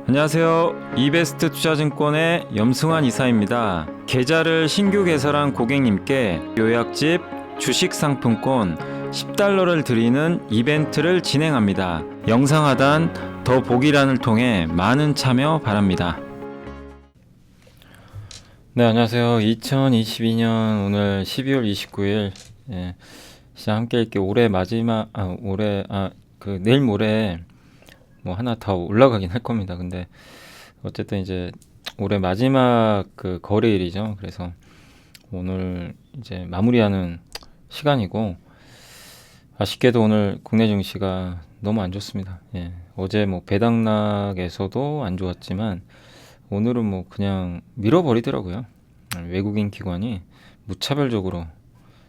안녕하세요. 이베스트 투자증권의 염승환 이사입니다. 계좌를 신규 개설한 고객님께 요약집 주식 상품권 10달러를 드리는 이벤트를 진행합니다. 영상 하단 더 보기란을 통해 많은 참여 바랍니다. 네, 안녕하세요. 2022년 오늘 12월 29일 시장 함께 읽기 올해 마지막 내일 모레 뭐 하나 더 올라가긴 할 겁니다. 근데 어쨌든 이제 올해 마지막 그 거래일이죠. 그래서 오늘 이제 마무리하는 시간이고, 아쉽게도 오늘 국내 증시가 너무 안 좋습니다. 어제 뭐 배당락에서도 안 좋았지만 오늘은 뭐 그냥 밀어버리더라고요. 외국인 기관이 무차별적으로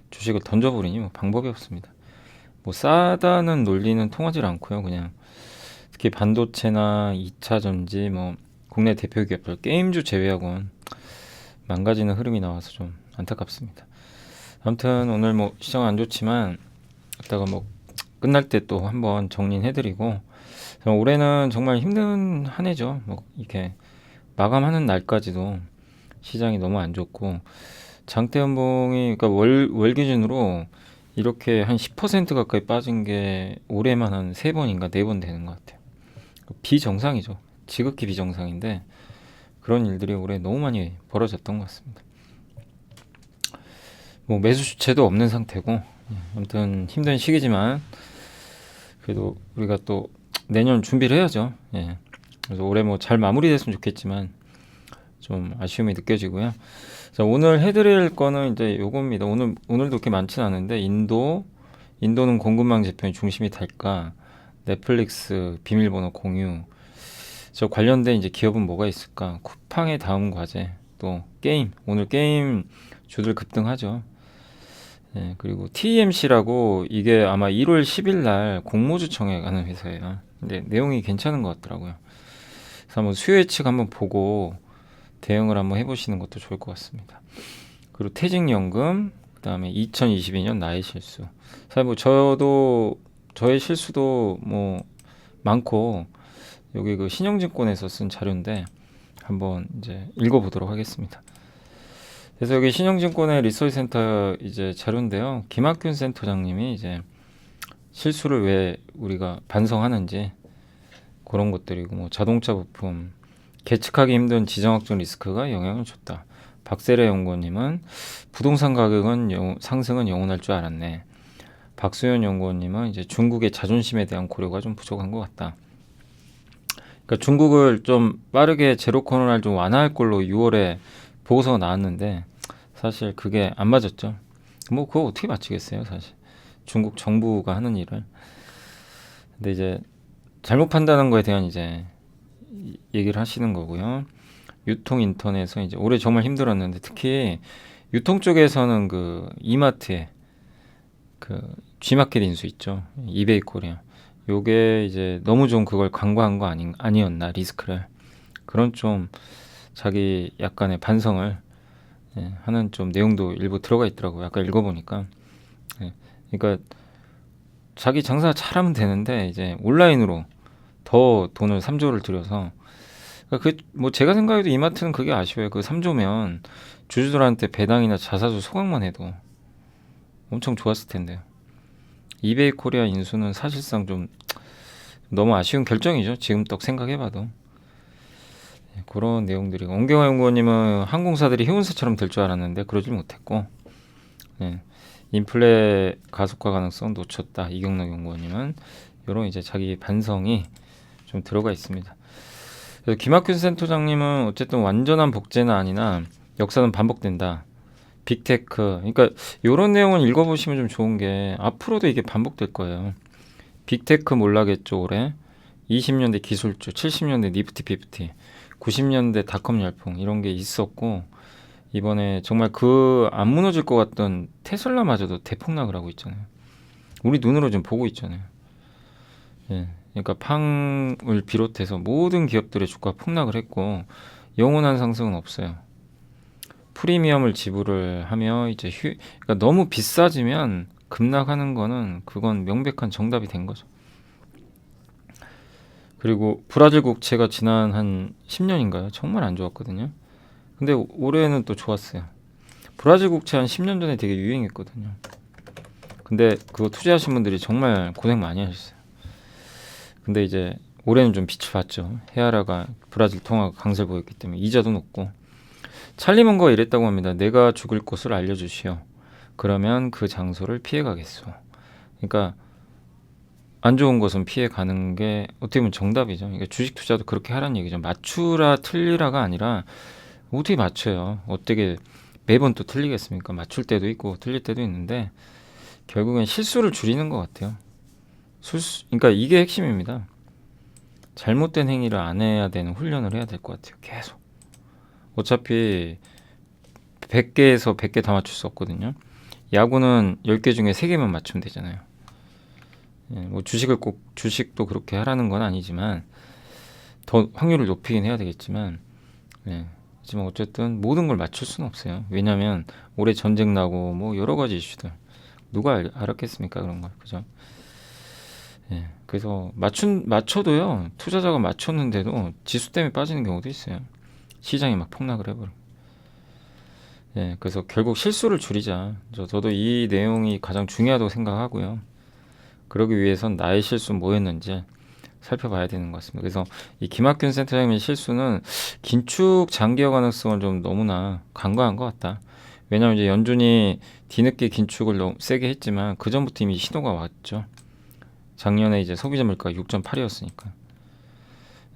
주식을 던져버리니 뭐 방법이 없습니다. 뭐 싸다는 논리는 통하지 않고요. 그냥 특히 반도체나 2차 전지, 뭐 국내 대표 기업들 게임주 제외하고는 망가지는 흐름이 나와서 좀 안타깝습니다. 아무튼 오늘 뭐 시장 안 좋지만 이따가 뭐 끝날 때 또 한번 정리해드리고, 올해는 정말 힘든 한 해죠. 뭐 이렇게 마감하는 날까지도 시장이 너무 안 좋고, 장대 연봉이 그러니까 월 기준으로 이렇게 한 10% 가까이 빠진 게 올해만 한 3번인가 4번 되는 것 같아요. 비정상이죠. 지극히 비정상인데 그런 일들이 올해 너무 많이 벌어졌던 것 같습니다. 뭐 매수 주체도 없는 상태고, 아무튼 힘든 시기지만 그래도 우리가 또 내년 준비를 해야죠. 그래서 올해 뭐 잘 마무리됐으면 좋겠지만 좀 아쉬움이 느껴지고요. 자, 오늘 해드릴 거는 이제 요겁니다. 오늘도 그렇게 많지는 않은데 인도는 공급망 재편이 중심이 될까? 넷플릭스 비밀번호 공유. 저 관련된 이제 기업은 뭐가 있을까? 쿠팡의 다음 과제, 또 게임. 오늘 게임 주들 급등하죠. 그리고 TMC라고 이게 아마 1월 10일 날 공모주청에 가는 회사예요. 근데 내용이 괜찮은 것 같더라고요. 그래서 한번 수요 예측 한번 보고 대응을 한번 해보시는 것도 좋을 것 같습니다. 그리고 퇴직연금, 그 다음에 2022년 나의 실수. 사실 뭐 저의 실수도 뭐 많고, 여기 그 신영증권에서 쓴 자료인데 한번 이제 읽어보도록 하겠습니다. 그래서 여기 신영증권의 리서치 센터 이제 자료인데요. 김학균 센터장님이 이제 실수를 왜 우리가 반성하는지 그런 것들이고, 뭐 자동차 부품 계측하기 힘든 지정학적 리스크가 영향을 줬다. 박세래 연구원님은 부동산 가격은 상승은 영원할 줄 알았네. 박수현 연구원님은 이제 중국의 자존심에 대한 고려가 좀 부족한 것 같다. 그러니까 중국을 좀 빠르게 제로 코로나를 좀 완화할 걸로 6월에 보고서가 나왔는데 사실 그게 안 맞았죠. 뭐 그거 어떻게 맞추겠어요, 사실. 중국 정부가 하는 일을. 근데 이제 잘못 판단한 거에 대한 이제 얘기를 하시는 거고요. 유통 인터넷은 이제 올해 정말 힘들었는데, 특히 유통 쪽에서는 그 이마트에 그 G마켓 인수 있죠. 이베이 코리아. 요게 이제 너무 좀 그걸 광고한 거 아니었나, 리스크를. 그런 좀 자기 약간의 반성을 하는 좀 내용도 일부 들어가 있더라고요. 아까 읽어보니까. 그러니까 자기 장사 잘하면 되는데 이제 온라인으로 더 돈을 3조를 들여서, 그러니까 뭐 제가 생각해도 이마트는 그게 아쉬워요. 그 3조면 주주들한테 배당이나 자사주 소각만 해도 엄청 좋았을 텐데요. 이베이 코리아 인수는 사실상 좀 너무 아쉬운 결정이죠. 지금 딱 생각해봐도. 그런 내용들이고, 엄경화 연구원님은 항공사들이 해운사처럼 될 줄 알았는데 그러질 못했고, 인플레 가속화 가능성 놓쳤다. 이경락 연구원님은 이런 이제 자기 반성이 좀 들어가 있습니다. 그래서 김학균 센터장님은 어쨌든 완전한 복제는 아니나 역사는 반복된다. 빅테크. 그러니까 이런 내용을 읽어보시면 좀 좋은 게 앞으로도 이게 반복될 거예요. 빅테크 몰라겠죠, 올해. 20년대 기술주, 70년대 니프티 피프티, 90년대 닷컴 열풍 이런 게 있었고, 이번에 정말 그 안 무너질 것 같던 테슬라마저도 대폭락을 하고 있잖아요. 우리 눈으로 좀 보고 있잖아요. 그러니까 팡을 비롯해서 모든 기업들의 주가 폭락을 했고 영원한 상승은 없어요. 프리미엄을 지불을 하며 이제 그러니까 너무 비싸지면 급락하는 거는 그건 명백한 정답이 된 거죠. 그리고 브라질 국채가 지난 한 10년인가요? 정말 안 좋았거든요. 근데 올해는 또 좋았어요. 브라질 국채 한 10년 전에 되게 유행했거든요. 근데 그거 투자하신 분들이 정말 고생 많이 하셨어요. 근데 이제 올해는 좀 빛을 봤죠. 헤아라가 브라질 통화가 강세를 보였기 때문에 이자도 높고. 찰리 문거가 이랬다고 합니다. 내가 죽을 곳을 알려주시오. 그러면 그 장소를 피해가겠소. 그러니까 안 좋은 것은 피해가는 게 어떻게 보면 정답이죠. 그러니까 주식 투자도 그렇게 하라는 얘기죠. 맞추라 틀리라가 아니라 어떻게 맞춰요. 어떻게 매번 또 틀리겠습니까? 맞출 때도 있고 틀릴 때도 있는데 결국엔 실수를 줄이는 것 같아요. 그러니까 이게 핵심입니다. 잘못된 행위를 안 해야 되는 훈련을 해야 될 것 같아요. 계속. 어차피 100개에서 100개 다 맞출 수 없거든요. 야구는 10개 중에 3개만 맞추면 되잖아요. 예, 뭐 주식도 그렇게 하라는 건 아니지만 더 확률을 높이긴 해야 되겠지만 예, 하지만 어쨌든 모든 걸 맞출 수는 없어요. 왜냐하면 올해 전쟁 나고 뭐 여러 가지 이슈들 누가 알았겠습니까 그런 걸 그죠? 예, 그래서 맞춰도요 투자자가 맞췄는데도 지수 때문에 빠지는 경우도 있어요. 시장이 막 폭락을 해버려. 예, 그래서 결국 실수를 줄이자. 저도 이 내용이 가장 중요하다고 생각하고요. 그러기 위해선 나의 실수 뭐였는지 살펴봐야 되는 것 같습니다. 그래서 이 김학균 센터장님의 실수는 긴축 장기화 가능성을 좀 너무나 간과한 것 같다. 왜냐하면 이제 연준이 뒤늦게 긴축을 너무 세게 했지만 그 전부터 이미 신호가 왔죠. 작년에 이제 소비자 물가가 6.8이었으니까.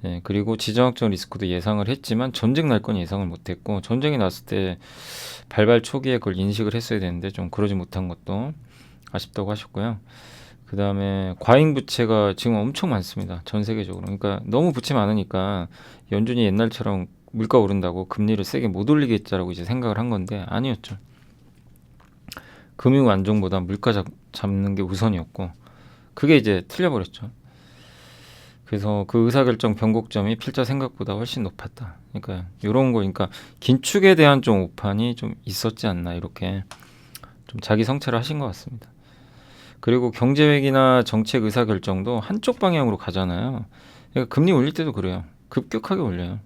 예, 그리고 지정학적 리스크도 예상을 했지만 전쟁 날 건 예상을 못했고 전쟁이 났을 때 발발 초기에 그걸 인식을 했어야 되는데 좀 그러지 못한 것도 아쉽다고 하셨고요. 그 다음에 과잉 부채가 지금 엄청 많습니다. 전 세계적으로. 그러니까 너무 부채 많으니까 연준이 옛날처럼 물가 오른다고 금리를 세게 못 올리겠자라고 이제 생각을 한 건데 아니었죠. 금융 안정보다 물가 잡는 게 우선이었고 그게 이제 틀려버렸죠. 그래서 그 의사결정 변곡점이 필자 생각보다 훨씬 높았다. 그러니까 이런 거, 그러니까 긴축에 대한 좀 오판이 좀 있었지 않나 이렇게 좀 자기 성찰을 하신 것 같습니다. 그리고 경제회의나 정책 의사결정도 한쪽 방향으로 가잖아요. 그러니까 금리 올릴 때도 그래요. 급격하게 올려요.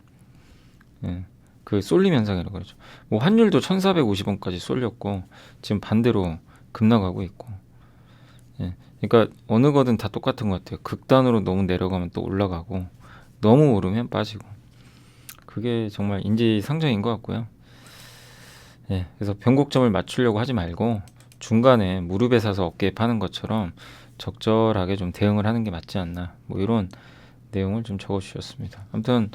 예, 그 쏠림 현상이라고 그러죠. 뭐 환율도 1,450원까지 쏠렸고 지금 반대로 급락하고 있고. 예, 그러니까 어느 거든 다 똑같은 것 같아요. 극단으로 너무 내려가면 또 올라가고 너무 오르면 빠지고. 그게 정말 인지상정인 것 같고요. 예, 그래서 변곡점을 맞추려고 하지 말고 중간에 무릎에 사서 어깨에 파는 것처럼 적절하게 좀 대응을 하는 게 맞지 않나. 뭐 이런 내용을 좀 적어주셨습니다. 아무튼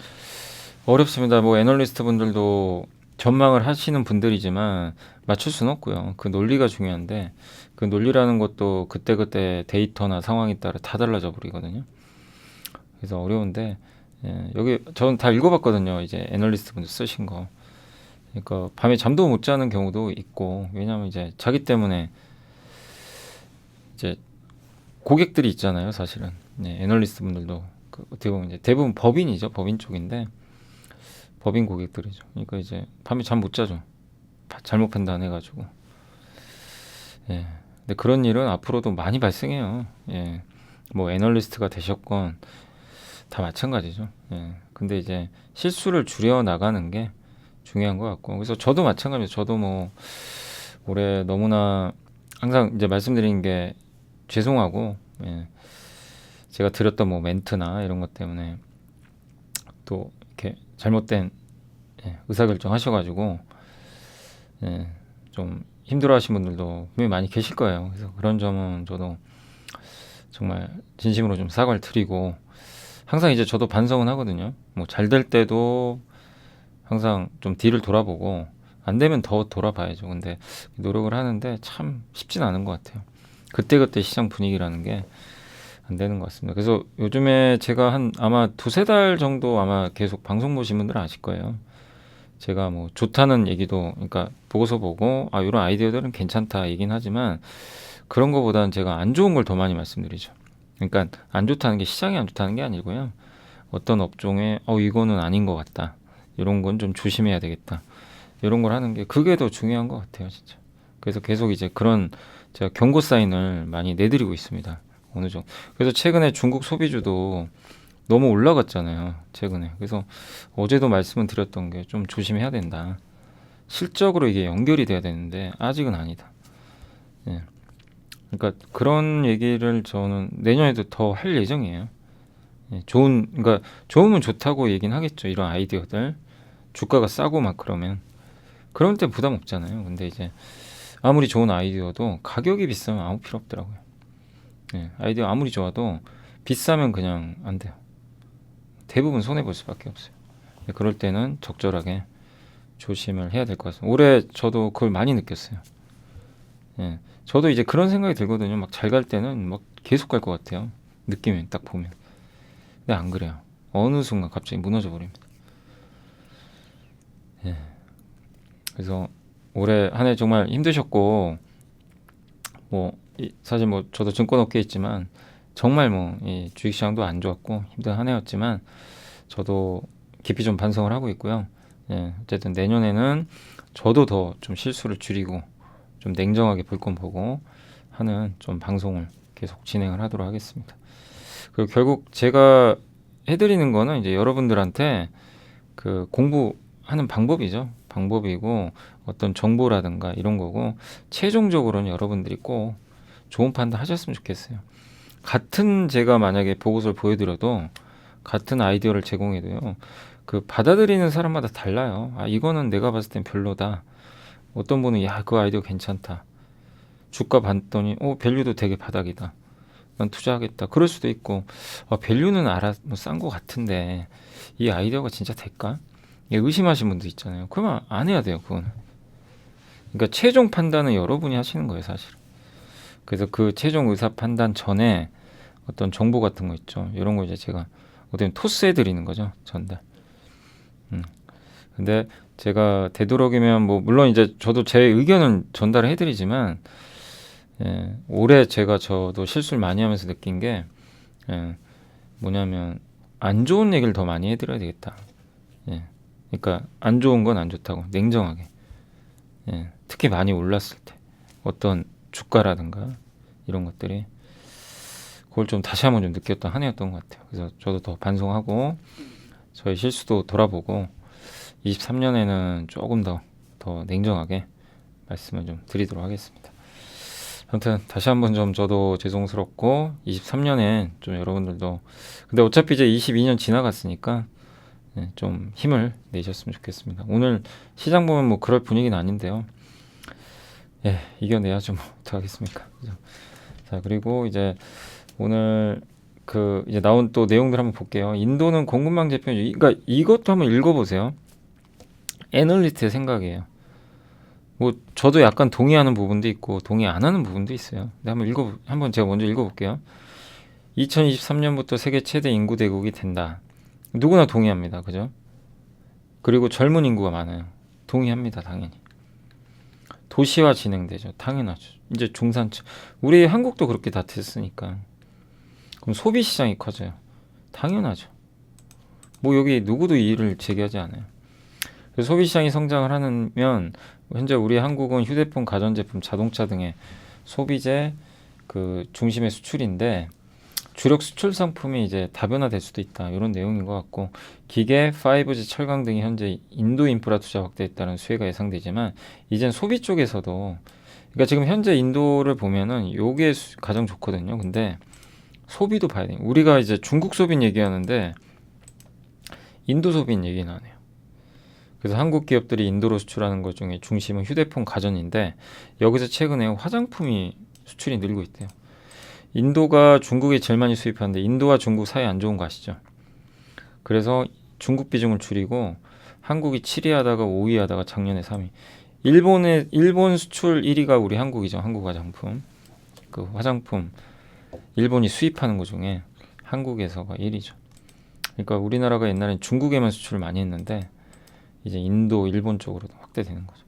어렵습니다. 뭐 애널리스트 분들도 전망을 하시는 분들이지만 맞출 수는 없고요. 그 논리가 중요한데 그 논리라는 것도 그때그때 데이터나 상황에 따라 다 달라져 버리거든요. 그래서 어려운데 예, 여기 저는 다 읽어봤거든요. 이제 애널리스트 분들 쓰신 거. 그러니까 밤에 잠도 못 자는 경우도 있고 왜냐하면 이제 자기 때문에 이제 고객들이 있잖아요. 사실은 네, 애널리스트 분들도 그 어떻게 보면 이제 대부분 법인이죠. 법인 쪽인데 법인 고객들이죠. 그러니까 이제 밤에 잠 못 자죠. 잘못 판단해가지고. 예. 근데 그런 일은 앞으로도 많이 발생해요. 예. 뭐 애널리스트가 되셨건 다 마찬가지죠. 예. 근데 이제 실수를 줄여 나가는 게 중요한 것 같고. 그래서 저도 마찬가지예요. 저도 뭐 올해 너무나 항상 이제 말씀드린 게 죄송하고 예. 제가 드렸던 뭐 멘트나 이런 것 때문에 또 이렇게 잘못된 예, 의사결정 하셔가지고 예, 좀 힘들어하신 분들도 분명히 많이 계실 거예요. 그래서 그런 점은 저도 정말 진심으로 좀 사과를 드리고 항상 이제 저도 반성은 하거든요. 뭐 잘 될 때도 항상 좀 뒤를 돌아보고 안 되면 더 돌아봐야죠. 근데 노력을 하는데 참 쉽진 않은 것 같아요. 그때그때 시장 분위기라는 게 안 되는 것 같습니다. 그래서 요즘에 제가 한 아마 두세 달 정도 아마 계속 방송 보신 분들은 아실 거예요. 제가 뭐 좋다는 얘기도 그러니까 보고서 보고 아 이런 아이디어들은 괜찮다 얘긴 하지만 그런 거보다는 제가 안 좋은 걸 더 많이 말씀드리죠. 그러니까 안 좋다는 게 시장이 안 좋다는 게 아니고요. 어떤 업종에 이거는 아닌 것 같다. 이런 건 좀 조심해야 되겠다. 이런 걸 하는 게 그게 더 중요한 것 같아요, 진짜. 그래서 계속 이제 그런 제가 경고 사인을 많이 내드리고 있습니다. 어느 정도. 그래서 최근에 중국 소비주도 너무 올라갔잖아요, 최근에. 그래서 어제도 말씀을 드렸던 게 좀 조심해야 된다. 실적으로 이게 연결이 돼야 되는데 아직은 아니다. 예. 그러니까 그런 얘기를 저는 내년에도 더 할 예정이에요. 예, 그러니까 좋으면 좋다고 얘기는 하겠죠. 이런 아이디어들. 주가가 싸고 막 그런 때 부담 없잖아요. 근데 이제 아무리 좋은 아이디어도 가격이 비싸면 아무 필요 없더라고요. 예, 아이디어 아무리 좋아도 비싸면 그냥 안 돼요. 대부분 손해 볼 수밖에 없어요. 예, 그럴 때는 적절하게 조심을 해야 될 것 같습니다. 올해 저도 그걸 많이 느꼈어요. 예, 저도 이제 그런 생각이 들거든요. 막 잘 갈 때는 막 계속 갈 것 같아요. 느낌이 딱 보면. 근데 안 그래요. 어느 순간 갑자기 무너져 버립니다. 예, 그래서 올해 한 해 정말 힘드셨고 뭐 사실 뭐 저도 증권업계에 있지만 정말 뭐 이 주식시장도 안 좋았고 힘든 한 해였지만 저도 깊이 좀 반성을 하고 있고요. 예, 어쨌든 내년에는 저도 더 좀 실수를 줄이고 좀 냉정하게 볼 건 보고 하는 좀 방송을 계속 진행을 하도록 하겠습니다. 그리고 결국 제가 해드리는 거는 이제 여러분들한테 그 공부하는 방법이죠. 방법이고 어떤 정보라든가 이런 거고 최종적으로는 여러분들이 꼭 좋은 판단 하셨으면 좋겠어요. 같은 제가 만약에 보고서를 보여드려도 같은 아이디어를 제공해도요. 그 받아들이는 사람마다 달라요. 아, 이거는 내가 봤을 땐 별로다. 어떤 분은 야, 그 아이디어 괜찮다. 주가 봤더니 밸류도 되게 바닥이다. 난 투자하겠다. 그럴 수도 있고 밸류는 뭐 싼 거 같은데 이 아이디어가 진짜 될까? 의심하시는 분도 있잖아요. 그러면 안 해야 돼요. 그거는. 그러니까 최종 판단은 여러분이 하시는 거예요, 사실. 그래서 그 최종 의사 판단 전에 어떤 정보 같은 거 있죠. 이런 거 이제 제가 어떻게 토스해 드리는 거죠, 전달. 근데 제가 되도록이면 뭐 물론 이제 저도 제 의견은 전달해 드리지만 예, 올해 저도 실수를 많이 하면서 느낀 게 예, 뭐냐면 안 좋은 얘기를 더 많이 해드려야 되겠다. 예, 그러니까 안 좋은 건 안 좋다고 냉정하게. 예, 특히 많이 올랐을 때 어떤 주가라든가 이런 것들이 그걸 좀 다시 한번 좀 느꼈던 한 해였던 것 같아요. 그래서 저도 더 반성하고 저희 실수도 돌아보고 23년에는 조금 더 냉정하게 말씀을 좀 드리도록 하겠습니다. 아무튼 다시 한번 좀 저도 죄송스럽고 23년엔 좀 여러분들도 근데 어차피 이제 22년 지나갔으니까 좀 힘을 내셨으면 좋겠습니다. 오늘 시장 보면 뭐 그럴 분위기는 아닌데요. 예, 이겨내야죠. 뭐 어떡하겠습니까. 그죠? 자, 그리고 이제 오늘 그 이제 나온 또 내용들 한번 볼게요. 인도는 공급망 재편이 그러니까 이것도 한번 읽어보세요. 애널리스트의 생각이에요. 뭐 저도 약간 동의하는 부분도 있고 동의 안 하는 부분도 있어요. 근데 한번 제가 먼저 읽어볼게요. 2023년부터 세계 최대 인구 대국이 된다. 누구나 동의합니다. 그죠? 그리고 젊은 인구가 많아요. 동의합니다. 당연히. 도시화 진행되죠. 당연하죠. 이제 중산층. 우리 한국도 그렇게 다 됐으니까. 그럼 소비 시장이 커져요. 당연하죠. 뭐 여기 누구도 이의를 제기하지 않아요. 그래서 소비 시장이 성장을 하면 현재 우리 한국은 휴대폰, 가전제품, 자동차 등의 소비재 그 중심의 수출인데 주력 수출 상품이 이제 다변화될 수도 있다. 이런 내용인 것 같고 기계, 5G, 철강 등이 현재 인도 인프라 투자 확대에 따른 수혜가 예상되지만 이젠 소비 쪽에서도 그러니까 지금 현재 인도를 보면은 요게 가장 좋거든요. 근데 소비도 봐야 돼요. 우리가 이제 중국 소비는 얘기하는데 인도 소비는 얘기는 안 해요. 그래서 한국 기업들이 인도로 수출하는 것 중에 중심은 휴대폰, 가전인데 여기서 최근에 화장품이 수출이 늘고 있대요. 인도가 중국에 제일 많이 수입하는데 인도와 중국 사이 안 좋은 거 아시죠? 그래서 중국 비중을 줄이고 한국이 7위 하다가 5위 하다가 작년에 3위. 일본 수출 1위가 우리 한국이죠. 한국 화장품. 그 화장품 일본이 수입하는 것 중에 한국에서가 1위죠. 그러니까 우리나라가 옛날엔 중국에만 수출을 많이 했는데 이제 인도, 일본 쪽으로도 확대되는 거죠.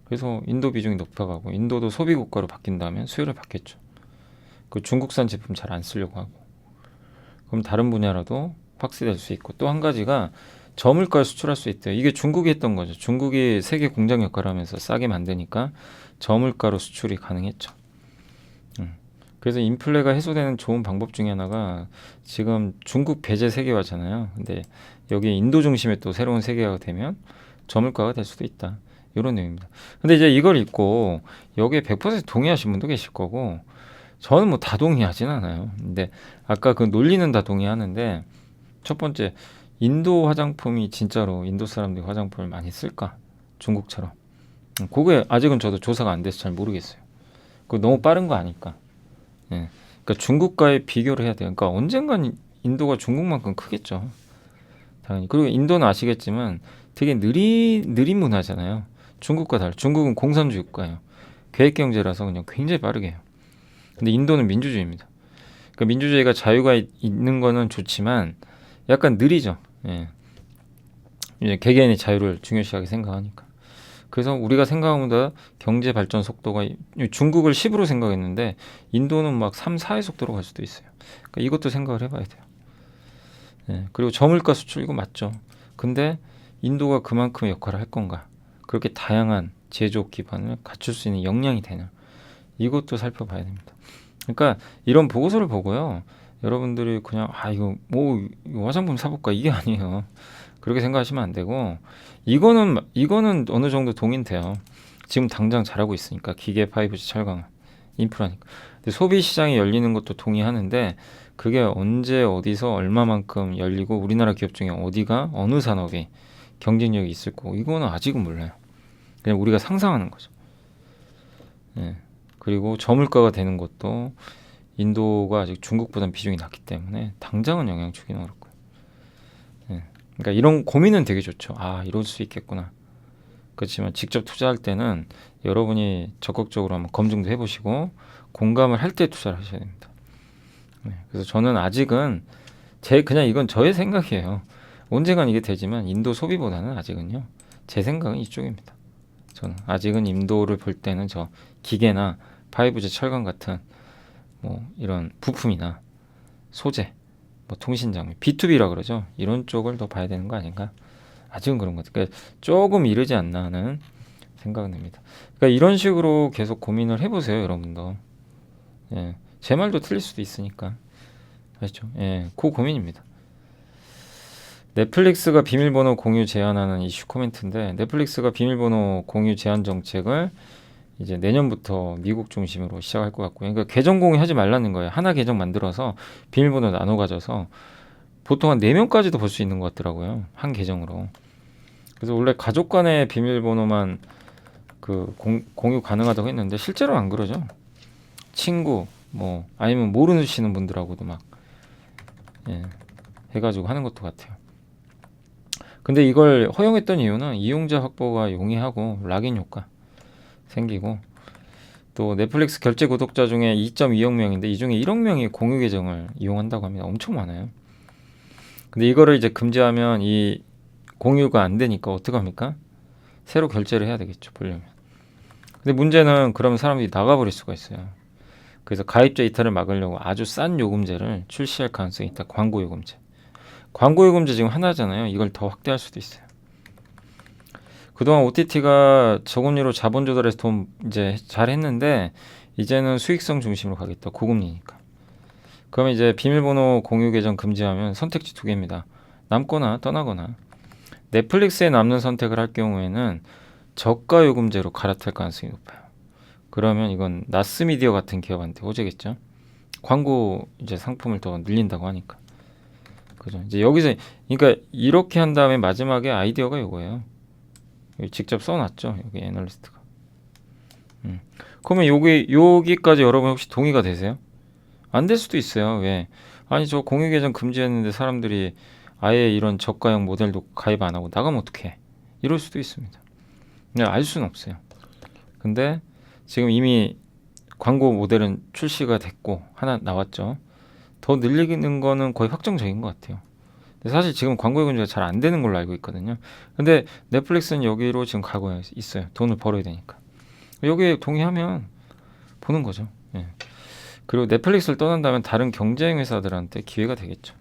그래서 인도 비중이 높아가고 인도도 소비 국가로 바뀐다면 수요를 받겠죠. 그 중국산 제품 잘 안 쓰려고 하고 그럼 다른 분야라도 확대될 수 있고 또 한 가지가 저물가를 수출할 수 있대요. 이게 중국이 했던 거죠. 중국이 세계 공장 역할을 하면서 싸게 만드니까 저물가로 수출이 가능했죠. 그래서 인플레가 해소되는 좋은 방법 중에 하나가 지금 중국 배제 세계화잖아요. 근데 여기 인도 중심의 또 새로운 세계화가 되면 저물가가 될 수도 있다. 이런 내용입니다. 근데 이제 이걸 읽고 여기에 100% 동의하신 분도 계실 거고 저는 뭐 다 동의하진 않아요. 근데 아까 그 논리는 다 동의하는데 첫 번째 인도 화장품이 진짜로 인도 사람들이 화장품을 많이 쓸까? 중국처럼. 그게 아직은 저도 조사가 안 돼서 잘 모르겠어요. 그거 너무 빠른 거 아닐까? 예. 그러니까 중국과의 비교를 해야 돼요. 그러니까 언젠간 인도가 중국만큼 크겠죠. 당연히. 그리고 인도는 아시겠지만 되게 느린 문화잖아요. 중국과 달라. 중국은 공산주의 국가예요. 계획 경제라서 그냥 굉장히 빠르게 해요. 근데 인도는 민주주의입니다. 그러니까 민주주의가 자유가 있는 거는 좋지만 약간 느리죠. 예. 이제 개개인의 자유를 중요시하게 생각하니까. 그래서 우리가 생각한 것보다 경제 발전 속도가 중국을 10으로 생각했는데 인도는 막 3, 4의 속도로 갈 수도 있어요. 그러니까 이것도 생각을 해봐야 돼요. 예. 그리고 저물가 수출 이거 맞죠. 근데 인도가 그만큼 역할을 할 건가? 그렇게 다양한 제조업 기반을 갖출 수 있는 역량이 되냐? 이것도 살펴봐야 됩니다. 그러니까 이런 보고서를 보고요. 여러분들이 그냥 이거 뭐 이거 화장품 사볼까 이게 아니에요. 그렇게 생각하시면 안 되고 이거는 어느 정도 동의돼요. 지금 당장 잘하고 있으니까 기계 5G 철강 인프라니까. 근데 소비 시장이 열리는 것도 동의하는데 그게 언제 어디서 얼마만큼 열리고 우리나라 기업 중에 어디가 어느 산업이 경쟁력이 있을 거고 이거는 아직은 몰라요. 그냥 우리가 상상하는 거죠. 예. 그리고 저물가가 되는 것도 인도가 아직 중국보다는 비중이 낮기 때문에 당장은 영향 주기는 어렵고요. 예. 그러니까 이런 고민은 되게 좋죠. 이럴 수 있겠구나. 그렇지만 직접 투자할 때는 여러분이 적극적으로 한번 검증도 해보시고 공감을 할 때 투자를 하셔야 됩니다. 예. 그래서 저는 아직은 그냥 이건 저의 생각이에요. 언젠간 이게 되지만 인도 소비보다는 아직은요. 제 생각은 이쪽입니다. 저는 아직은 인도를 볼 때는 저 기계나 5G 철강 같은 뭐 이런 부품이나 소재, 뭐 통신 장비, B2B라 그러죠. 이런 쪽을 더 봐야 되는 거 아닌가? 아직은 그런 것 같아요. 그러니까 조금 이르지 않나 하는 생각은 듭니다. 그러니까 이런 식으로 계속 고민을 해보세요, 여러분도. 예, 제 말도 틀릴 수도 있으니까. 아시죠? 예, 그 고민입니다. 넷플릭스가 비밀번호 공유 제한하는 이슈 코멘트인데 넷플릭스가 비밀번호 공유 제한 정책을 이제 내년부터 미국 중심으로 시작할 것 같고요. 그러니까 계정 공유하지 말라는 거예요. 하나 계정 만들어서 비밀번호 나눠 가져서 보통 한 4명까지도 볼 수 있는 것 같더라고요. 한 계정으로. 그래서 원래 가족 간의 비밀번호만 공유 가능하다고 했는데 실제로 안 그러죠. 친구 뭐 아니면 모르시는 분들하고도 막 해가지고 하는 것도 같아요. 근데 이걸 허용했던 이유는 이용자 확보가 용이하고 락인 효과 생기고 또 넷플릭스 결제 구독자 중에 2.2억 명인데 이 중에 1억 명이 공유 계정을 이용한다고 합니다. 엄청 많아요. 근데 이거를 이제 금지하면 이 공유가 안 되니까 어떡합니까? 새로 결제를 해야 되겠죠, 보려면. 근데 문제는 그러면 사람들이 나가버릴 수가 있어요. 그래서 가입자 이탈을 막으려고 아주 싼 요금제를 출시할 가능성이 있다. 광고 요금제. 광고 요금제 지금 하나잖아요. 이걸 더 확대할 수도 있어요. 그동안 OTT가 저금리로 자본 조달해서 돈 이제 잘 했는데 이제는 수익성 중심으로 가겠다. 고금리니까. 그러면 이제 비밀번호 공유 계정 금지하면 선택지 2개입니다. 남거나 떠나거나. 넷플릭스에 남는 선택을 할 경우에는 저가 요금제로 갈아탈 가능성이 높아요. 그러면 이건 나스미디어 같은 기업한테 호재겠죠. 광고 이제 상품을 더 늘린다고 하니까. 그죠. 이제 여기서 그러니까 이렇게 한 다음에 마지막에 아이디어가 이거예요. 직접 써놨죠. 여기 애널리스트가. 그러면 여기까지 여러분 혹시 동의가 되세요? 안 될 수도 있어요. 왜? 아니 저 공유 계정 금지했는데 사람들이 아예 이런 저가형 모델도 가입 안 하고 나가면 어떡해? 이럴 수도 있습니다. 그냥 알 수는 없어요. 근데 지금 이미 광고 모델은 출시가 됐고 하나 나왔죠. 더 늘리는 거는 거의 확정적인 것 같아요. 사실 지금 광고 요금제가 잘 안 되는 걸로 알고 있거든요. 근데 넷플릭스는 여기로 지금 가고 있어요. 돈을 벌어야 되니까. 여기에 동의하면 보는 거죠. 예. 그리고 넷플릭스를 떠난다면 다른 경쟁 회사들한테 기회가 되겠죠.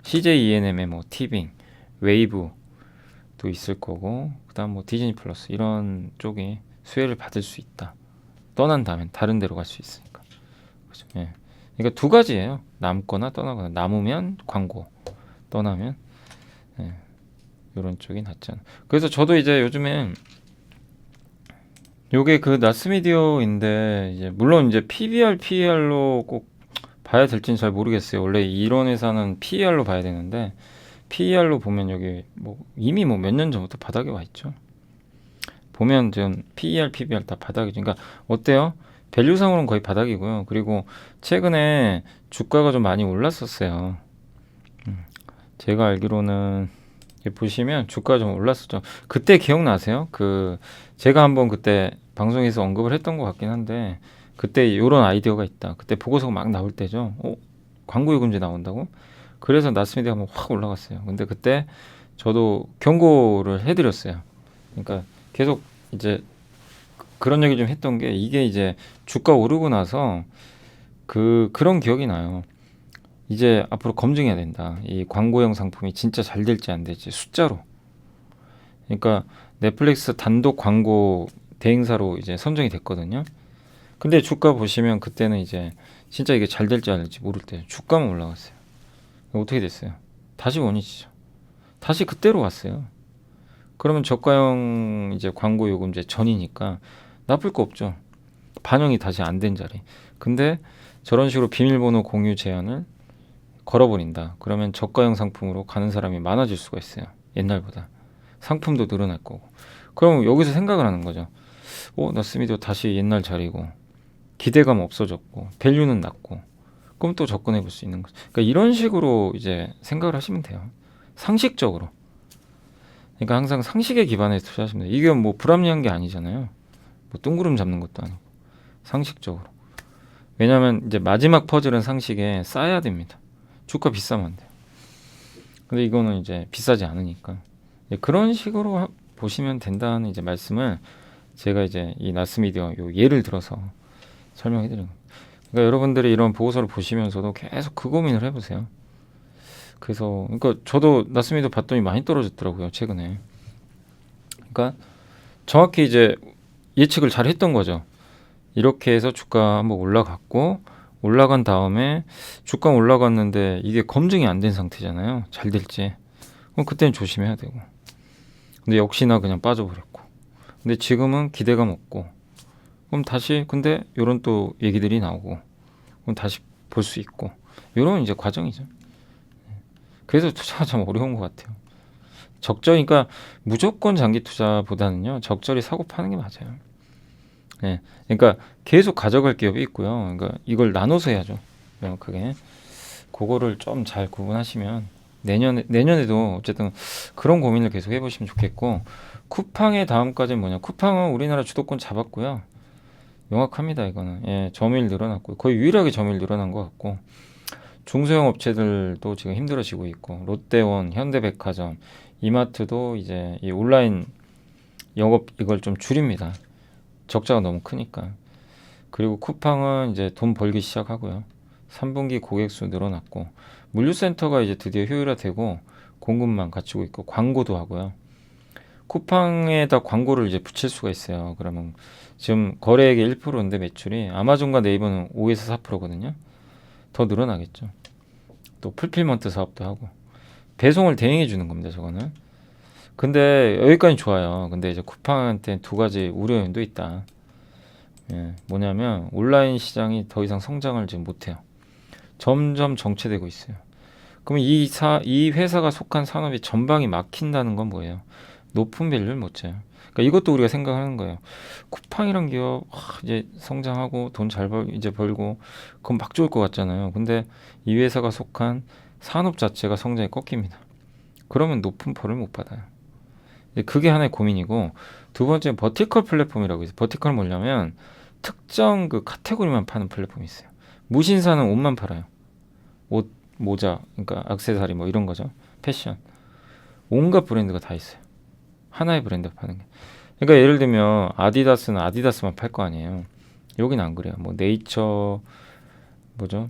CJ ENM의 뭐 티빙, 웨이브도 있을 거고, 그다음 뭐 디즈니 플러스 이런 쪽에 수혜를 받을 수 있다. 떠난다면 다른 데로 갈 수 있으니까. 거죠. 예. 그러니까 두 가지예요. 남거나 떠나거나. 남으면 광고, 떠나면 예. 이런 쪽이 낫지 않아. 그래서 저도 이제 요즘에 요게 그 나스미디어인데 이제 물론 이제 PBR, PER로 꼭 봐야 될지는 잘 모르겠어요. 원래 이런 회사는 PER로 봐야 되는데 PER로 보면 여기 뭐 이미 뭐 몇 년 전부터 바닥에 와 있죠. 보면 지금 PER, PBR 다 바닥이죠. 그러니까 어때요? 밸류상으로는 거의 바닥이고요. 그리고 최근에 주가가 좀 많이 올랐었어요. 제가 알기로는 여기 보시면 주가 좀 올랐었죠. 그때 기억나세요? 그 제가 한번 그때 방송에서 언급을 했던 것 같긴 한데 그때 이런 아이디어가 있다. 그때 보고서가 막 나올 때죠. 광고 요금제 나온다고? 그래서 나스미디가 한번 확 올라갔어요. 근데 그때 저도 경고를 해드렸어요. 그러니까 계속 이제 그런 얘기 좀 했던 게 이게 이제 주가 오르고 나서 그런 기억이 나요. 이제 앞으로 검증해야 된다. 이 광고형 상품이 진짜 잘 될지 안 될지 숫자로. 그러니까 넷플릭스 단독 광고 대행사로 이제 선정이 됐거든요. 근데 주가 보시면 그때는 이제 진짜 이게 잘 될지 안 될지 모를 때 주가만 올라갔어요. 어떻게 됐어요? 다시 원위치죠. 다시 그때로 왔어요. 그러면 저가형 이제 광고 요금제 전이니까 나쁠 거 없죠. 반영이 다시 안 된 자리. 근데 저런 식으로 비밀번호 공유 제한을 걸어버린다. 그러면 저가형 상품으로 가는 사람이 많아질 수가 있어요. 옛날보다. 상품도 늘어날 거고. 그럼 여기서 생각을 하는 거죠. 나스미디어 다시 옛날 자리고 기대감 없어졌고 밸류는 낮고 그럼 또 접근해 볼 수 있는 거죠. 그러니까 이런 식으로 이제 생각을 하시면 돼요. 상식적으로. 그러니까 항상 상식에 기반해서 투자하시면 돼요. 이게 뭐 불합리한 게 아니잖아요. 뭐 뜬구름 잡는 것도 아니고 상식적으로. 왜냐하면 이제 마지막 퍼즐은 상식에 쌓여야 됩니다. 주가 비싸면 안 돼요. 근데 이거는 이제 비싸지 않으니까 그런 식으로 보시면 된다는 이제 말씀을 제가 이제 이 나스미디어 요 예를 들어서 설명해 드리는 거예요. 그러니까 여러분들이 이런 보고서를 보시면서도 계속 그 고민을 해보세요. 그래서 그러니까 저도 나스미디어 봤더니 많이 떨어졌더라고요 최근에. 그러니까 정확히 이제 예측을 잘 했던 거죠. 이렇게 해서 주가 한번 올라갔고 올라간 다음에 주가 올라갔는데 이게 검증이 안 된 상태잖아요. 잘 될지. 그럼 그때는 조심해야 되고. 근데 역시나 그냥 빠져버렸고. 근데 지금은 기대감 없고. 그럼 다시 근데 요런 또 얘기들이 나오고. 그럼 다시 볼 수 있고. 요런 이제 과정이죠. 그래서 투자가 참 어려운 것 같아요. 적절히 그러니까 무조건 장기 투자보다는요. 적절히 사고 파는 게 맞아요. 예. 그러니까 계속 가져갈 기업이 있고요. 그러니까 이걸 나눠서 해야죠. 명확하게. 그거를 좀 잘 구분하시면 내년에도 어쨌든 그런 고민을 계속 해보시면 좋겠고 쿠팡의 다음까지는 뭐냐? 쿠팡은 우리나라 주도권 잡았고요. 명확합니다. 이거는 예, 점유율 늘어났고 거의 유일하게 점유율 늘어난 것 같고 중소형 업체들도 지금 힘들어지고 있고 롯데원, 현대백화점, 이마트도 이제 이 온라인 영업 이걸 좀 줄입니다. 적자가 너무 크니까. 그리고 쿠팡은 이제 돈 벌기 시작하고요. 3분기 고객 수 늘어났고 물류센터가 이제 드디어 효율화되고 공급망 갖추고 있고 광고도 하고요. 쿠팡에다 광고를 이제 붙일 수가 있어요. 그러면 지금 거래액이 1%인데 매출이 아마존과 네이버는 5에서 4%거든요. 더 늘어나겠죠. 또 풀필먼트 사업도 하고 배송을 대행해 주는 겁니다. 저거는. 근데 여기까지 좋아요. 근데 이제 쿠팡한테 두 가지 우려 요인도 있다. 예, 뭐냐면 온라인 시장이 더 이상 성장을 지금 못해요. 점점 정체되고 있어요. 그러면 이 회사가 속한 산업이 전방이 막힌다는 건 뭐예요? 높은 밸류를 못 줘요. 그러니까 이것도 우리가 생각하는 거예요. 쿠팡이란 기업 이제 성장하고 돈 잘 이제 벌고 그건 막 좋을 것 같잖아요. 근데 이 회사가 속한 산업 자체가 성장이 꺾입니다. 그러면 높은 펄을 못 받아요. 그게 하나의 고민이고 두 번째는 버티컬 플랫폼이라고 있어요. 버티컬 뭐냐면 특정 그 카테고리만 파는 플랫폼이 있어요. 무신사는 옷만 팔아요. 옷, 모자, 그러니까 액세서리 뭐 이런 거죠. 패션. 온갖 브랜드가 다 있어요. 하나의 브랜드 파는 게. 그러니까 예를 들면 아디다스는 아디다스만 팔 거 아니에요. 여기는 안 그래요. 뭐 네이처 뭐죠?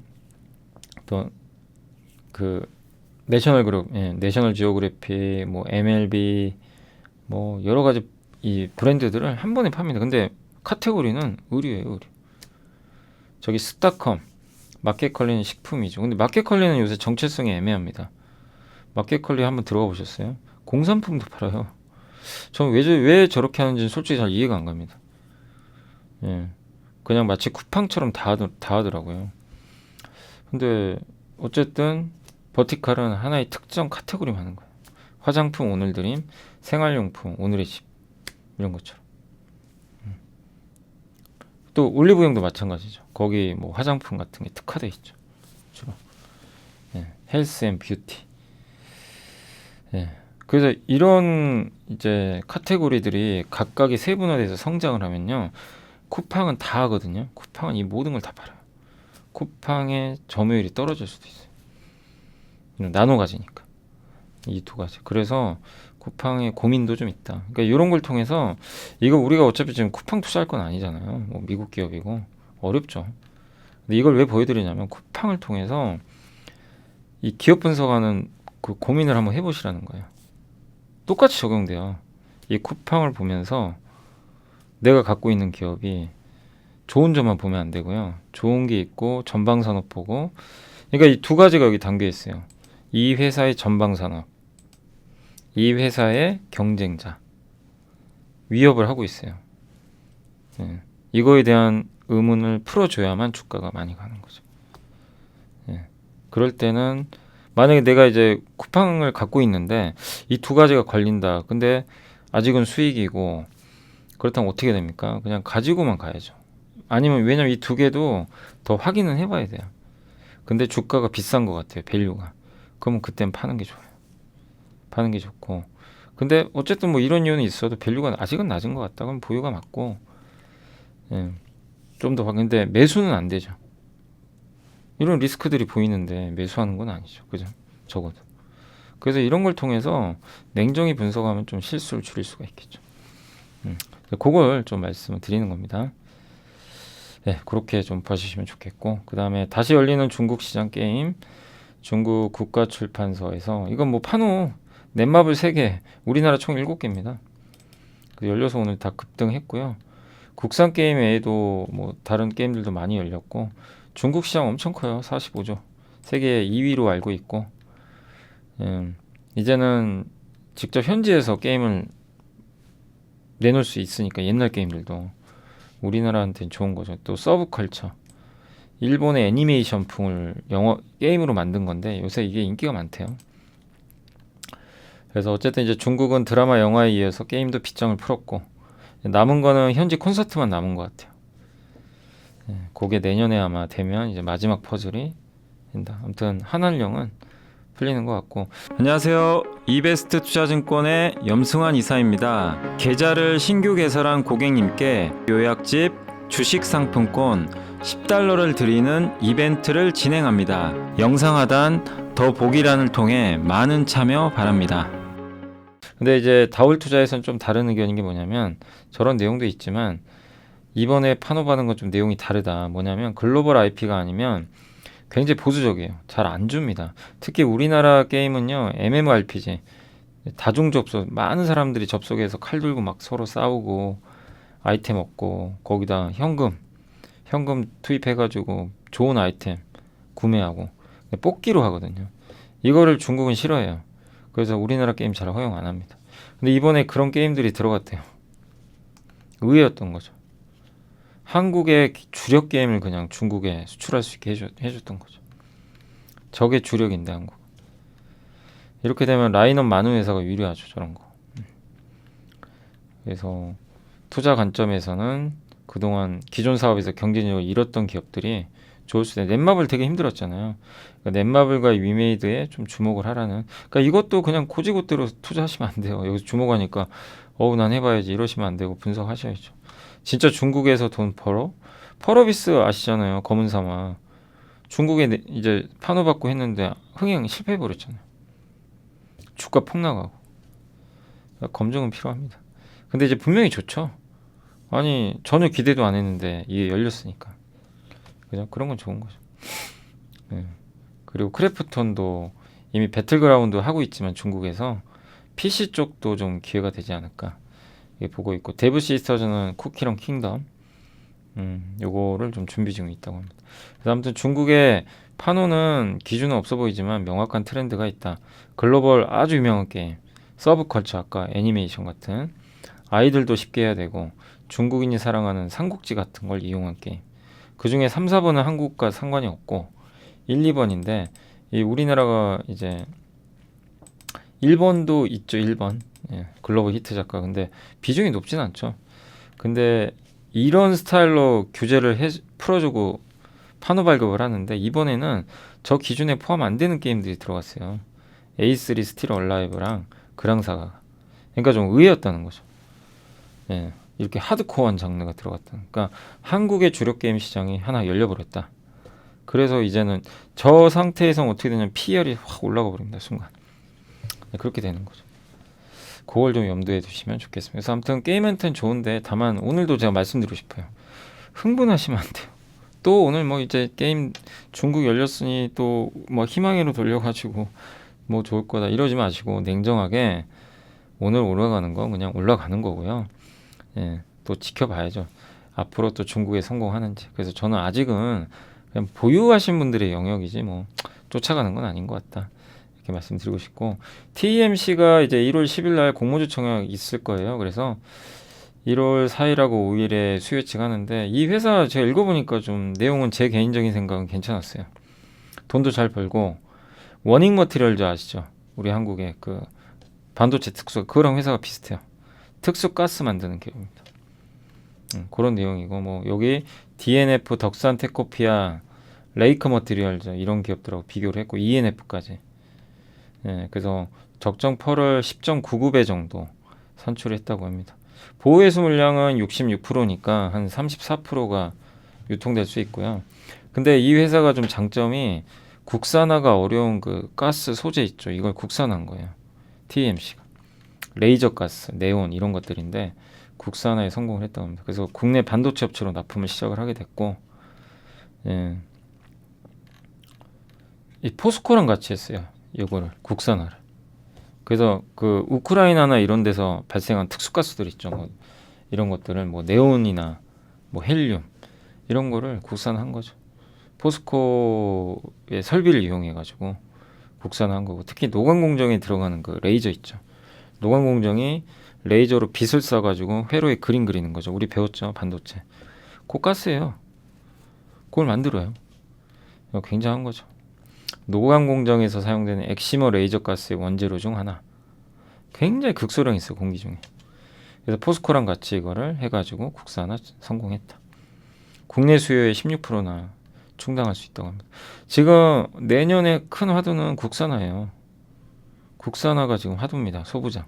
또 그 내셔널 그룹, 예, 내셔널 지오그래피, 뭐 MLB 뭐 여러 가지 이 브랜드들을 한 번에 팝니다. 근데 카테고리는 의류예요, 의류. 저기 스타컴, 마켓컬리는 식품이죠. 근데 마켓컬리는 요새 정체성이 애매합니다. 마켓컬리 한번 들어가 보셨어요? 공산품도 팔아요. 저는 왜 저렇게 하는지는 솔직히 잘 이해가 안 갑니다. 예. 그냥 마치 쿠팡처럼 다 하더라고요. 근데 어쨌든 버티칼은 하나의 특정 카테고리만 하는 거예요. 화장품 오늘 드림, 생활용품 오늘의 집 이런 것처럼. 또 올리브영도 마찬가지죠. 거기 뭐 화장품 같은 게 특화돼 있죠. 주로. 예. 헬스 앤 뷰티. 예. 그래서 이런 이제 카테고리들이 각각이 세분화돼서 성장을 하면요. 쿠팡은 다 하거든요. 쿠팡은 이 모든 걸 다 팔아요. 쿠팡의 점유율이 떨어질 수도 있어요. 나눠 가지니까. 이 두 가지. 그래서 쿠팡의 고민도 좀 있다. 그러니까 이런 걸 통해서 이거 우리가 어차피 지금 쿠팡 투자할 건 아니잖아요. 뭐 미국 기업이고 어렵죠. 근데 이걸 왜 보여드리냐면 쿠팡을 통해서 이 기업 분석하는 그 고민을 한번 해보시라는 거예요. 똑같이 적용돼요. 이 쿠팡을 보면서 내가 갖고 있는 기업이 좋은 점만 보면 안 되고요. 좋은 게 있고 전방산업 보고, 그러니까 이 두 가지가 여기 담겨 있어요. 이 회사의 전방산업, 이 회사의 경쟁자, 위협을 하고 있어요. 예. 이거에 대한 의문을 풀어줘야만 주가가 많이 가는 거죠. 예. 그럴 때는 만약에 내가 이제 쿠팡을 갖고 있는데 이 두 가지가 걸린다. 근데 아직은 수익이고 그렇다면 어떻게 됩니까? 그냥 가지고만 가야죠. 아니면 왜냐면 이 두 개도 더 확인은 해봐야 돼요. 근데 주가가 비싼 것 같아요. 밸류가. 그러면 그땐 파는 게 좋아요. 파는 게 좋고. 근데 어쨌든 뭐 이런 이유는 있어도 밸류가 아직은 낮은 것 같다. 그럼 보유가 맞고. 예. 좀 더 근데 매수는 안 되죠. 이런 리스크들이 보이는데 매수하는 건 아니죠. 그죠? 적어도. 그래서 이런 걸 통해서 냉정히 분석하면 좀 실수를 줄일 수가 있겠죠. 그걸 좀 말씀을 드리는 겁니다. 네, 그렇게 좀 봐주시면 좋겠고, 그 다음에 다시 열리는 중국 시장 게임, 중국 국가출판사에서 이건 뭐 판호 넷마블 3개, 우리나라 총 7개입니다. 열려서 오늘 다 급등했고요. 국산 게임 외에도 뭐 다른 게임들도 많이 열렸고, 중국 시장 엄청 커요. 45조. 세계 2위로 알고 있고, 이제는 직접 현지에서 게임을 내놓을 수 있으니까 옛날 게임들도 우리나라한테는 좋은 거죠. 또 서브컬처, 일본의 애니메이션풍을 영어 게임으로 만든 건데 요새 이게 인기가 많대요. 그래서 어쨌든 이제 중국은 드라마 영화에 이어서 게임도 빗장을 풀었고 남은 거는 현지 콘서트만 남은 것 같아요. 그게 내년에 아마 되면 이제 마지막 퍼즐이 된다. 아무튼 한한령은 풀리는 것 같고. 안녕하세요. 이베스트 투자증권의 염승환 이사입니다. 계좌를 신규 개설한 고객님께 요약집 주식 상품권 10달러를 드리는 이벤트를 진행합니다. 영상 하단 더 보기란을 통해 많은 참여 바랍니다. 근데 이제 다울 투자에서는 좀 다른 의견인 게 뭐냐면 저런 내용도 있지만 이번에 판호받은 건 좀 내용이 다르다. 뭐냐면 글로벌 IP가 아니면 굉장히 보수적이에요. 잘 안 줍니다. 특히 우리나라 게임은요, MMORPG, 다중 접속, 많은 사람들이 접속해서 칼 들고 막 서로 싸우고, 아이템 얻고, 거기다 현금 투입해가지고 좋은 아이템 구매하고, 뽑기로 하거든요. 이거를 중국은 싫어해요. 그래서 우리나라 게임 잘 허용 안 합니다. 근데 이번에 그런 게임들이 들어갔대요. 의외였던 거죠. 한국의 주력 게임을 그냥 중국에 수출할 수 있게 해줬던 거죠. 저게 주력인데 한국. 이렇게 되면 라인업 많은 회사가 유리하죠. 저런 거. 그래서 투자 관점에서는 그동안 기존 사업에서 경쟁력을 잃었던 기업들이 좋을 수도 있어요. 넷마블 되게 힘들었잖아요. 그러니까 넷마블과 위메이드에 좀 주목을 하라는. 그러니까 이것도 그냥 고지고대로 투자하시면 안 돼요. 여기서 주목하니까 난 해봐야지 이러시면 안 되고 분석하셔야죠. 진짜 중국에서 돈 벌어? 펄어비스 아시잖아요. 검은 사막. 중국에 이제 판호받고 했는데 흥행 실패해버렸잖아요. 주가 폭락하고. 그러니까 검증은 필요합니다. 근데 이제 분명히 좋죠. 아니 전혀 기대도 안 했는데 이게 열렸으니까. 그냥 그런 건 좋은 거죠. 네. 그리고 크래프톤도 이미 배틀그라운드 하고 있지만 중국에서 PC 쪽도 좀 기회가 되지 않을까 보고 있고, 데브 시스터즈는 쿠키런 킹덤, 요거를 좀 준비 중에 있다고 합니다. 그래서 아무튼 중국의 판호는 기준은 없어 보이지만 명확한 트렌드가 있다. 글로벌 아주 유명한 게임, 서브컬처 아까 애니메이션 같은 아이들도 쉽게 해야 되고 중국인이 사랑하는 삼국지 같은 걸 이용한 게임. 그 중에 3, 4번은 한국과 상관이 없고 1, 2번인데 이 우리나라가 이제 1번도 있죠. 1번 예, 글로벌 히트 작가. 근데 비중이 높진 않죠. 근데 이런 스타일로 규제를 풀어주고 판호 발급을 하는데 이번에는 저 기준에 포함 안 되는 게임들이 들어갔어요. A3 스틸 얼라이브랑 그랑사가. 그러니까 좀 의외였다는 거죠. 예, 이렇게 하드코어한 장르가 들어갔다. 그러니까 한국의 주력 게임 시장이 하나 열려버렸다. 그래서 이제는 저 상태에서 어떻게 되냐면 PR이 확 올라가 버립니다. 순간. 네, 그렇게 되는 거죠. 그걸 좀 염두에 두시면 좋겠습니다. 그래서 아무튼 게임한테는 좋은데 다만 오늘도 제가 말씀드리고 싶어요. 흥분하시면 안 돼요. 또 오늘 뭐 이제 게임 중국 열렸으니 또 뭐 희망으로 돌려가지고 뭐 좋을 거다 이러지 마시고 냉정하게 오늘 올라가는 거 그냥 올라가는 거고요. 예, 또 지켜봐야죠. 앞으로 또 중국에 성공하는지. 그래서 저는 아직은 그냥 보유하신 분들의 영역이지 뭐 쫓아가는 건 아닌 것 같다. 이렇게 말씀드리고 싶고 TMC가 이제 1월 10일 날 공모주 청약 있을 거예요. 그래서 1월 4일하고 5일에 수요 예측하는데 이 회사 제가 읽어보니까 좀 내용은 제 개인적인 생각은 괜찮았어요. 돈도 잘 벌고 워닝 머티리얼즈 아시죠? 우리 한국의 그 반도체 특수 그런 회사가 비슷해요. 특수 가스 만드는 기업입니다. 그런 내용이고 뭐 여기 DNF, 덕산 테코피아, 레이크 머티리얼즈 이런 기업들하고 비교를 했고 ENF까지. 예, 그래서 적정 펄을 10.99배 정도 산출했다고 합니다. 보호해수 물량은 66%니까 한 34%가 유통될 수 있고요. 근데 이 회사가 좀 장점이 국산화가 어려운 그 가스 소재 있죠. 이걸 국산화한 거예요. TMC가. 레이저 가스, 네온 이런 것들인데 국산화에 성공을 했다고 합니다. 그래서 국내 반도체 업체로 납품을 시작을 하게 됐고 예. 이 포스코랑 같이 했어요. 이거를 국산화를. 그래서 그 우크라이나나 이런 데서 발생한 특수가스들 있죠. 뭐 이런 것들을 뭐 네온이나 뭐 헬륨 이런 거를 국산한 거죠. 포스코의 설비를 이용해 가지고 국산한 거고 특히 노광 공정에 들어가는 그 레이저 있죠. 노광 공정이 레이저로 빛을 쏴 가지고 회로에 그림 그리는 거죠. 우리 배웠죠. 반도체. 그 가스예요. 그걸 만들어요. 굉장한 거죠. 노광 공정에서 사용되는 엑시머 레이저 가스의 원재료 중 하나. 굉장히 극소량 있어요. 공기 중에. 그래서 포스코랑 같이 이거를 해가지고 국산화 성공했다. 국내 수요의 16%나 충당할 수 있다고 합니다. 지금 내년에 큰 화두는 국산화예요. 국산화가 지금 화두입니다. 소부장.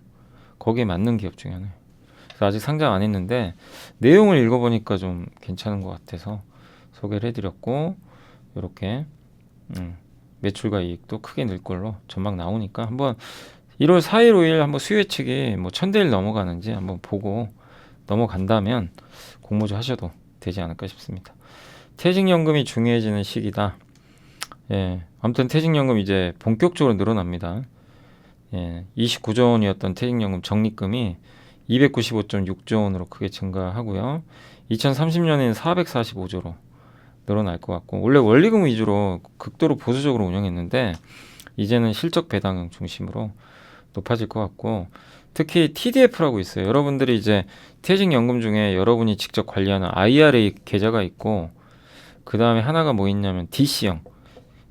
거기에 맞는 기업 중에 하나예요. 그래서 아직 상장 안 했는데 내용을 읽어보니까 좀 괜찮은 것 같아서 소개를 해드렸고 이렇게 매출과 이익도 크게 늘 걸로 전망 나오니까 한번 1월 4일, 5일 한번 수요 예측이 뭐 1000대1 넘어가는지 한번 보고 넘어간다면 공모주 하셔도 되지 않을까 싶습니다. 퇴직연금이 중요해지는 시기다. 예, 아무튼 퇴직연금 이제 본격적으로 늘어납니다. 예, 29조 원이었던 퇴직연금 적립금이 295.6조 원으로 크게 증가하고요. 2030년에는 445조로 늘어날 것 같고 원래 원리금 위주로 극도로 보수적으로 운영했는데 이제는 실적 배당형 중심으로 높아질 것 같고 특히 TDF라고 있어요. 여러분들이 이제 퇴직연금 중에 여러분이 직접 관리하는 IRA 계좌가 있고 그 다음에 하나가 뭐 있냐면 DC형.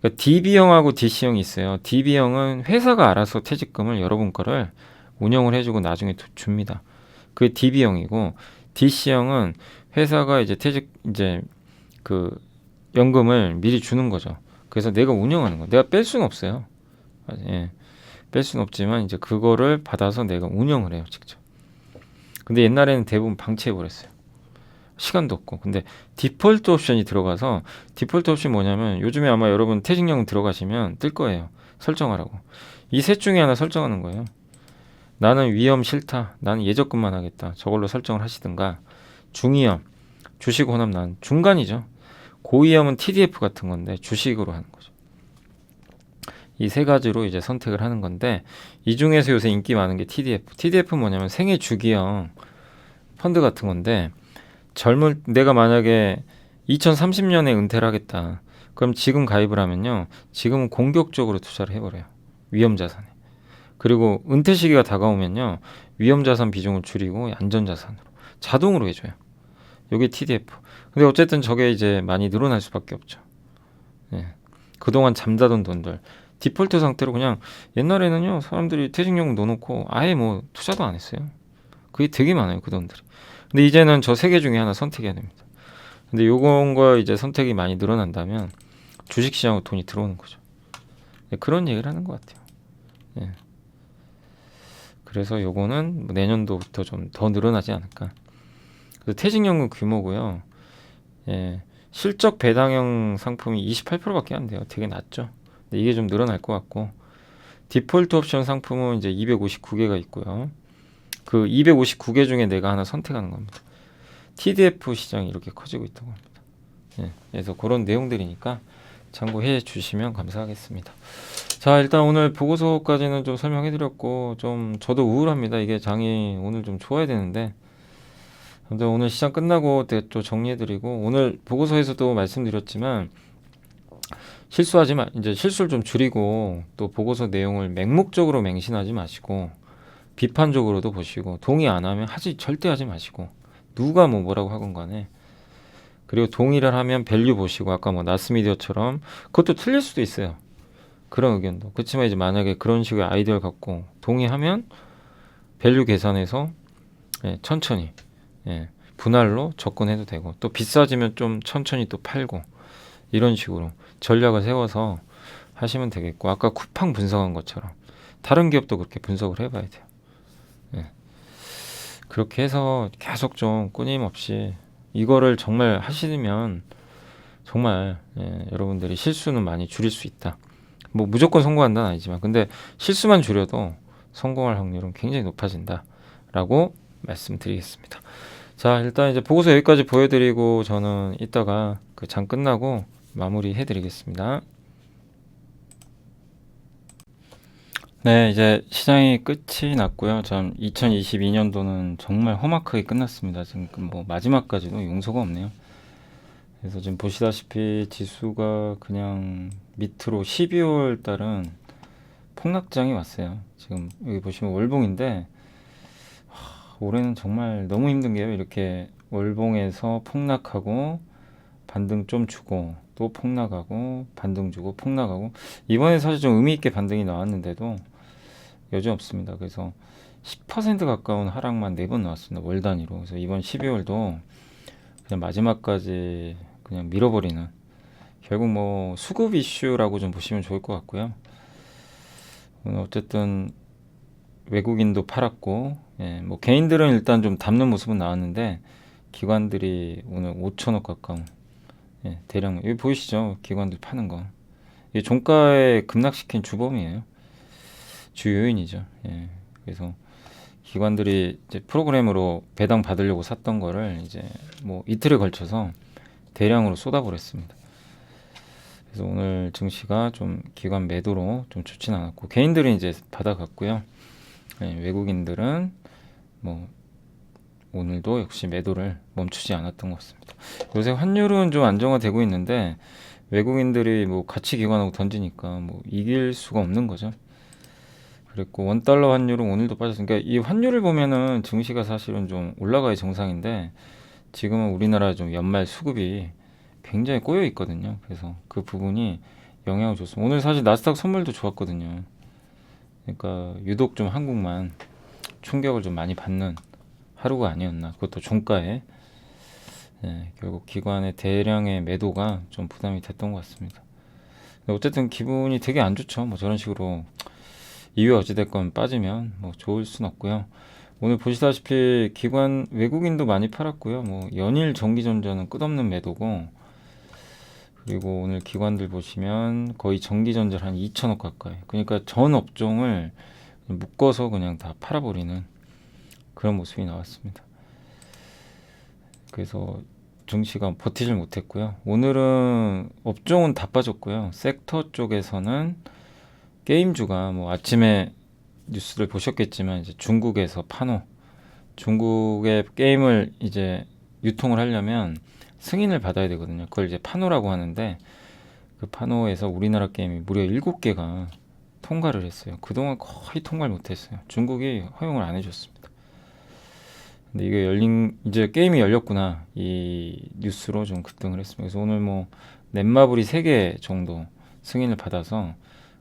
그러니까 DB형하고 DC형이 있어요. DB형은 회사가 알아서 퇴직금을 여러분 거를 운영을 해주고 나중에 줍니다. 그게 DB형이고 DC형은 회사가 이제 그 연금을 미리 주는 거죠. 그래서 내가 운영하는 거. 내가 뺄 수는 없어요. 예. 뺄 수는 없지만 이제 그거를 받아서 내가 운영을 해요, 직접. 근데 옛날에는 대부분 방치해 버렸어요. 시간도 없고. 근데 디폴트 옵션이 들어가서 디폴트 옵션이 뭐냐면 요즘에 아마 여러분 퇴직연금 들어가시면 뜰 거예요. 설정하라고. 이 셋 중에 하나 설정하는 거예요. 나는 위험 싫다. 나는 예적금만 하겠다. 저걸로 설정을 하시든가. 중위험, 주식 혼합 난 중간이죠. 고위험은 TDF 같은 건데 주식으로 하는 거죠. 이 세 가지로 이제 선택을 하는 건데 이 중에서 요새 인기 많은 게 TDF. TDF 는 뭐냐면 생애 주기형 펀드 같은 건데 내가 만약에 2030년에 은퇴를 하겠다. 그럼 지금 가입을 하면요. 지금은 공격적으로 투자를 해버려요. 위험자산에. 그리고 은퇴 시기가 다가오면요. 위험자산 비중을 줄이고 안전자산으로 자동으로 해줘요. 요게 TDF. 근데 어쨌든 저게 이제 많이 늘어날 수밖에 없죠. 예. 그동안 잠자던 돈들 디폴트 상태로 그냥 옛날에는요. 사람들이 퇴직연금 넣어놓고 아예 뭐 투자도 안 했어요. 그게 되게 많아요. 그 돈들이. 근데 이제는 저 세 개 중에 하나 선택해야 됩니다. 근데 요건과 이제 선택이 많이 늘어난다면 주식시장으로 돈이 들어오는 거죠. 예, 그런 얘기를 하는 것 같아요. 예. 그래서 요거는 내년도부터 좀 더 늘어나지 않을까. 그래서 퇴직연금 규모고요. 예, 실적 배당형 상품이 28%밖에 안 돼요. 되게 낮죠. 근데 이게 좀 늘어날 것 같고 디폴트 옵션 상품은 이제 259개가 있고요. 그 259개 중에 내가 하나 선택하는 겁니다. TDF 시장이 이렇게 커지고 있다고 합니다. 예, 그래서 그런 내용들이니까 참고해 주시면 감사하겠습니다. 자, 일단 오늘 보고서까지는 좀 설명해 드렸고 좀 저도 우울합니다. 이게 장이 오늘 좀 좋아야 되는데 아무튼 오늘 시장 끝나고 또 정리해 드리고 오늘 보고서에서도 말씀드렸지만 실수하지 마. 이제 실수를 좀 줄이고 또 보고서 내용을 맹목적으로 맹신하지 마시고 비판적으로도 보시고 동의 안 하면 절대 하지 마시고 누가 뭐라고 하건 간에 그리고 동의를 하면 밸류 보시고 아까 뭐 나스미디어처럼 그것도 틀릴 수도 있어요. 그런 의견도. 그렇지만 이제 만약에 그런 식의 아이디어를 갖고 동의하면 밸류 계산해서 천천히 분할로 접근해도 되고 또 비싸지면 좀 천천히 또 팔고 이런 식으로 전략을 세워서 하시면 되겠고 아까 쿠팡 분석한 것처럼 다른 기업도 그렇게 분석을 해봐야 돼요. 그렇게 해서 계속 좀 끊임없이 이거를 정말 하시면 정말 여러분들이 실수는 많이 줄일 수 있다. 뭐 무조건 성공한다는 아니지만 근데 실수만 줄여도 성공할 확률은 굉장히 높아진다라고 말씀드리겠습니다. 자, 일단 이제 보고서 여기까지 보여드리고 저는 이따가 그 장 끝나고 마무리 해드리겠습니다. 네, 이제 시장이 끝이 났고요. 참 2022년도는 정말 험악하게 끝났습니다. 지금 뭐 마지막까지도 용서가 없네요. 그래서 지금 보시다시피 지수가 그냥 밑으로 12월 달은 폭락장이 왔어요. 지금 여기 보시면 월봉인데 올해는 정말 너무 힘든 게요. 이렇게 월봉에서 폭락하고 반등 좀 주고 또 폭락하고 반등 주고 폭락하고 이번에 사실 좀 의미 있게 반등이 나왔는데도 여지 없습니다. 그래서 10% 가까운 하락만 4번 나왔습니다. 월 단위로. 그래서 이번 12월도 그냥 마지막까지 그냥 밀어버리는 결국 뭐 수급 이슈라고 좀 보시면 좋을 것 같고요. 어쨌든 외국인도 팔았고 뭐 개인들은 일단 좀 담는 모습은 나왔는데 기관들이 오늘 5천억 가까운 대량 여기 보이시죠? 기관들 파는 거 이게 종가에 급락시킨 주범이에요. 주 요인이죠. 그래서 기관들이 이제 프로그램으로 배당 받으려고 샀던 거를 이제 뭐 이틀에 걸쳐서 대량으로 쏟아버렸습니다. 그래서 오늘 증시가 좀 기관 매도로 좀 좋진 않았고 개인들은 이제 받아갔고요. 외국인들은 뭐 오늘도 역시 매도를 멈추지 않았던 것 같습니다. 요새 환율은 좀 안정화되고 있는데 외국인들이 뭐 같이 기관하고 던지니까 뭐 이길 수가 없는 거죠. 그랬고 원달러 환율은 오늘도 빠졌으니까 이 환율을 보면은 증시가 사실은 좀 올라가야 정상인데 지금은 우리나라 좀 연말 수급이 굉장히 꼬여 있거든요. 그래서 그 부분이 영향을 줬습니다. 오늘 사실 나스닥 선물도 좋았거든요. 그러니까 유독 좀 한국만 충격을 좀 많이 받는 하루가 아니었나. 그것도 종가에 결국 기관의 대량의 매도가 좀 부담이 됐던 것 같습니다. 어쨌든 기분이 되게 안 좋죠. 뭐 저런 식으로 이유 어찌됐건 빠지면 뭐 좋을 순 없고요. 오늘 보시다시피 기관 외국인도 많이 팔았고요. 뭐 연일 전기전자는 끝없는 매도고 그리고 오늘 기관들 보시면 거의 전기전자 한 2천억 가까이. 그러니까 전 업종을 묶어서 그냥 다 팔아버리는 그런 모습이 나왔습니다. 그래서 증시가 버티질 못했고요. 오늘은 업종은 다 빠졌고요. 섹터 쪽에서는 게임주가 뭐 아침에 뉴스를 보셨겠지만 이제 중국에서 판호, 중국의 게임을 이제 유통을 하려면 승인을 받아야 되거든요. 그걸 이제 파노라고 하는데 그 파노에서 우리나라 게임이 무려 7개가 통과를 했어요. 그동안 거의 통과를 못했어요. 중국이 허용을 안 해줬습니다. 근데 이게 이제 게임이 열렸구나 이 뉴스로 좀 급등을 했습니다. 그래서 오늘 뭐 넷마블이 3개 정도 승인을 받아서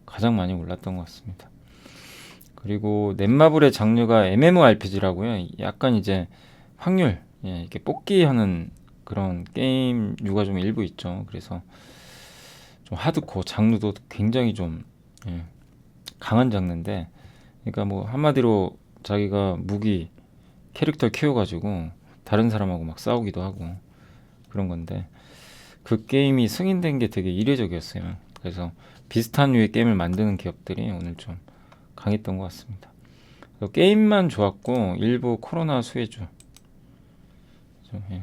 가장 많이 올랐던 것 같습니다. 그리고 넷마블의 장르가 MMORPG라고요. 약간 이제 확률, 이렇게 뽑기 하는 그런 게임류가 좀 일부 있죠. 그래서 좀 하드코어 장르도 굉장히 좀 강한 장르인데, 그러니까 뭐 한마디로 자기가 무기 캐릭터 키워가지고 다른 사람하고 막 싸우기도 하고 그런 건데 그 게임이 승인된 게 되게 이례적이었어요. 그래서 비슷한 류의 게임을 만드는 기업들이 오늘 좀 강했던 것 같습니다. 게임만 좋았고 일부 코로나 수혜주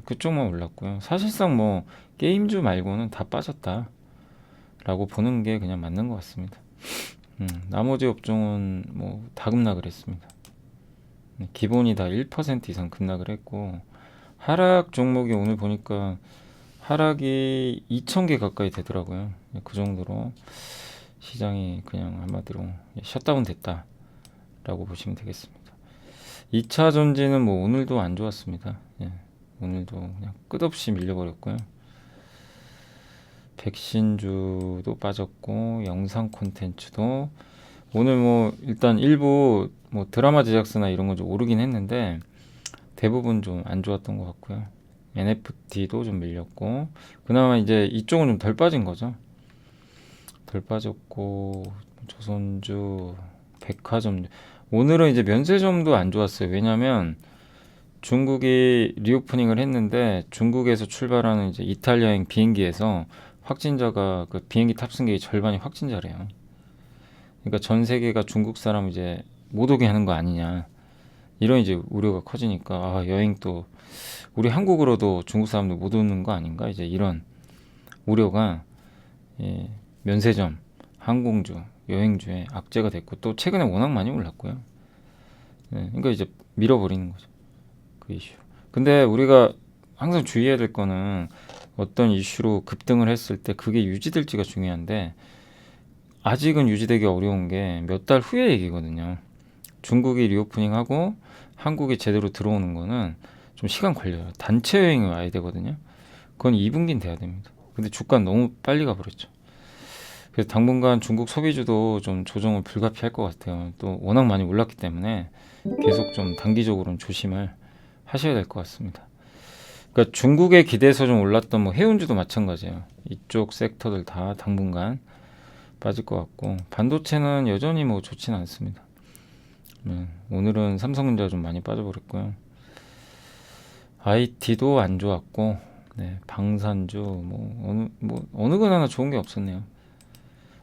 그쪽만 올랐고요. 사실상 뭐 게임주 말고는 다 빠졌다라고 보는 게 그냥 맞는 것 같습니다. 나머지 업종은 뭐 다 급락을 했습니다. 기본이 다 1% 이상 급락을 했고 하락 종목이 오늘 보니까 하락이 2,000개 가까이 되더라고요. 그 정도로 시장이 그냥 한마디로 셧다운 됐다라고 보시면 되겠습니다. 2차 전지는 뭐 오늘도 안 좋았습니다. 오늘도 그냥 끝없이 밀려버렸고요. 백신주도 빠졌고 영상 콘텐츠도 오늘 뭐 일단 일부 뭐 드라마 제작사나 이런 건 좀 오르긴 했는데 대부분 좀 안 좋았던 것 같고요. NFT도 좀 밀렸고 그나마 이제 이쪽은 좀 덜 빠진 거죠. 덜 빠졌고 조선주, 백화점 오늘은 이제 면세점도 안 좋았어요. 왜냐면 중국이 리오프닝을 했는데 중국에서 출발하는 이제 이탈리아행 비행기에서 확진자가 그 비행기 탑승객의 절반이 확진자래요. 그러니까 전 세계가 중국 사람 이제 못 오게 하는 거 아니냐 이런 이제 우려가 커지니까 여행 또 우리 한국으로도 중국 사람들 못 오는 거 아닌가 이제 이런 우려가 면세점, 항공주, 여행주에 악재가 됐고 또 최근에 워낙 많이 올랐고요. 그러니까 이제 밀어버리는 거죠. 그 이슈. 근데 우리가 항상 주의해야 될 거는 어떤 이슈로 급등을 했을 때 그게 유지될지가 중요한데 아직은 유지되기 어려운 게 몇 달 후의 얘기거든요. 중국이 리오프닝하고 한국이 제대로 들어오는 거는 좀 시간 걸려요. 단체 여행이 와야 되거든요. 그건 2분기는 돼야 됩니다. 근데 주가는 너무 빨리 가버렸죠. 그래서 당분간 중국 소비주도 좀 조정을 불가피할 것 같아요. 또 워낙 많이 올랐기 때문에 계속 좀 단기적으로는 조심을 하셔야 될 것 같습니다. 그러니까 중국에 기대서 좀 올랐던 뭐 해운주도 마찬가지예요. 이쪽 섹터들 다 당분간 빠질 것 같고 반도체는 여전히 뭐 좋지는 않습니다. 오늘은 삼성전자 좀 많이 빠져버렸고요. IT도 안 좋았고 방산주 어느 건 하나 좋은 게 없었네요.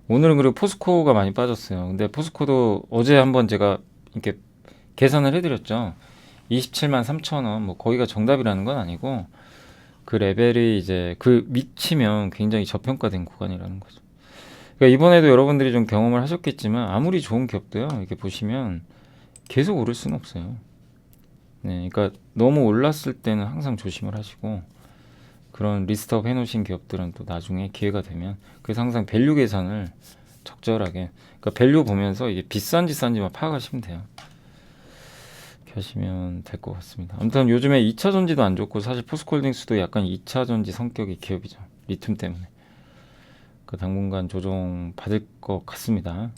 오늘은 그리고 포스코가 많이 빠졌어요. 근데 포스코도 어제 한번 제가 이렇게 계산을 해드렸죠. 27만 3천 원, 뭐 거기가 정답이라는 건 아니고 그 레벨이 이제 그 미치면 굉장히 저평가된 구간이라는 거죠. 그러니까 이번에도 여러분들이 좀 경험을 하셨겠지만 아무리 좋은 기업도요, 이렇게 보시면 계속 오를 수는 없어요. 그러니까 너무 올랐을 때는 항상 조심을 하시고 그런 리스트업 해놓으신 기업들은 또 나중에 기회가 되면 그래서 항상 밸류 계산을 적절하게 그러니까 밸류 보면서 이게 비싼지 싼지만 파악하시면 돼요. 이렇게 하시면 될 것 같습니다. 아무튼 요즘에 2차 전지도 안 좋고 사실 포스코홀딩스도 약간 2차 전지 성격의 기업이죠. 리튬 때문에. 그 당분간 조정 받을 것 같습니다.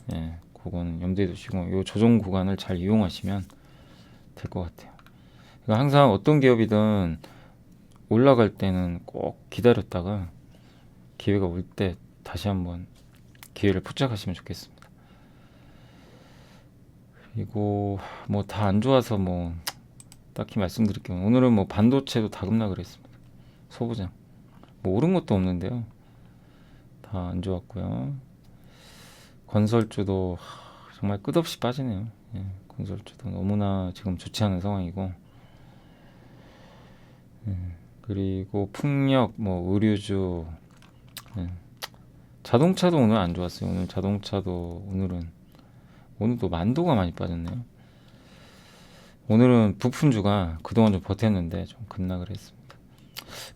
그거는 염두에 두시고 이 조정 구간을 잘 이용하시면 될 것 같아요. 그러니까 항상 어떤 기업이든 올라갈 때는 꼭 기다렸다가 기회가 올 때 다시 한번 기회를 포착하시면 좋겠습니다. 그리고 뭐 다 안 좋아서 뭐 딱히 말씀드릴 게 오늘은 뭐 반도체도 다 급락을 했습니다. 소부장 뭐 오른 것도 없는데요. 다 안 좋았고요. 건설주도 정말 끝없이 빠지네요. 건설주도 너무나 지금 좋지 않은 상황이고 그리고 풍력, 뭐 의류주, 자동차도 오늘 안 좋았어요. 오늘 자동차도 오늘도 만도가 많이 빠졌네요. 오늘은 부품주가 그동안 좀 버텼는데 좀 급락을 했습니다.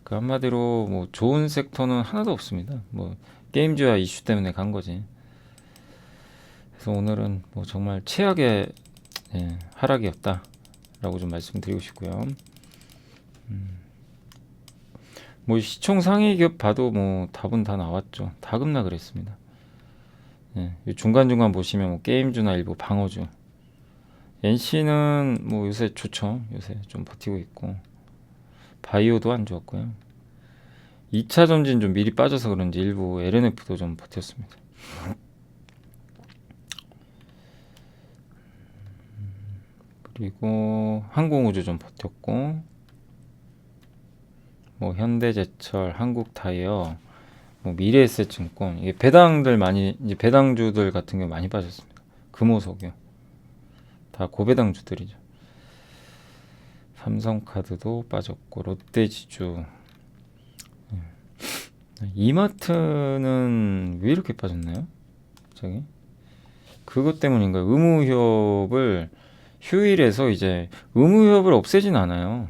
그 한마디로 뭐 좋은 섹터는 하나도 없습니다. 뭐 게임주와 이슈 때문에 간 거지. 그래서 오늘은 뭐 정말 최악의 하락이었다라고 좀 말씀드리고 싶고요. 뭐 시총 상위 기업 봐도 뭐 답은 다 나왔죠. 다 급락 그랬습니다. 중간중간 보시면 뭐 게임주나 일부 방어주, NC는 뭐 요새 좋죠. 요새 좀 버티고 있고, 바이오도 안 좋았고요. 2차 전진 좀 미리 빠져서 그런지 일부 LNF도 좀 버텼습니다. 그리고 항공우주 좀 버텼고, 뭐 현대제철, 한국타이어, 뭐 미래에셋증권, 이게 배당들 많이, 이제 배당주들 같은 경우 많이 빠졌습니다. 금호석유 다 고배당주들이죠. 삼성카드도 빠졌고, 롯데지주, 이마트는 왜 이렇게 빠졌나요? 갑자기 그것 때문인가요? 의무휴업을 휴일에서 이제 의무휴업을 없애진 않아요.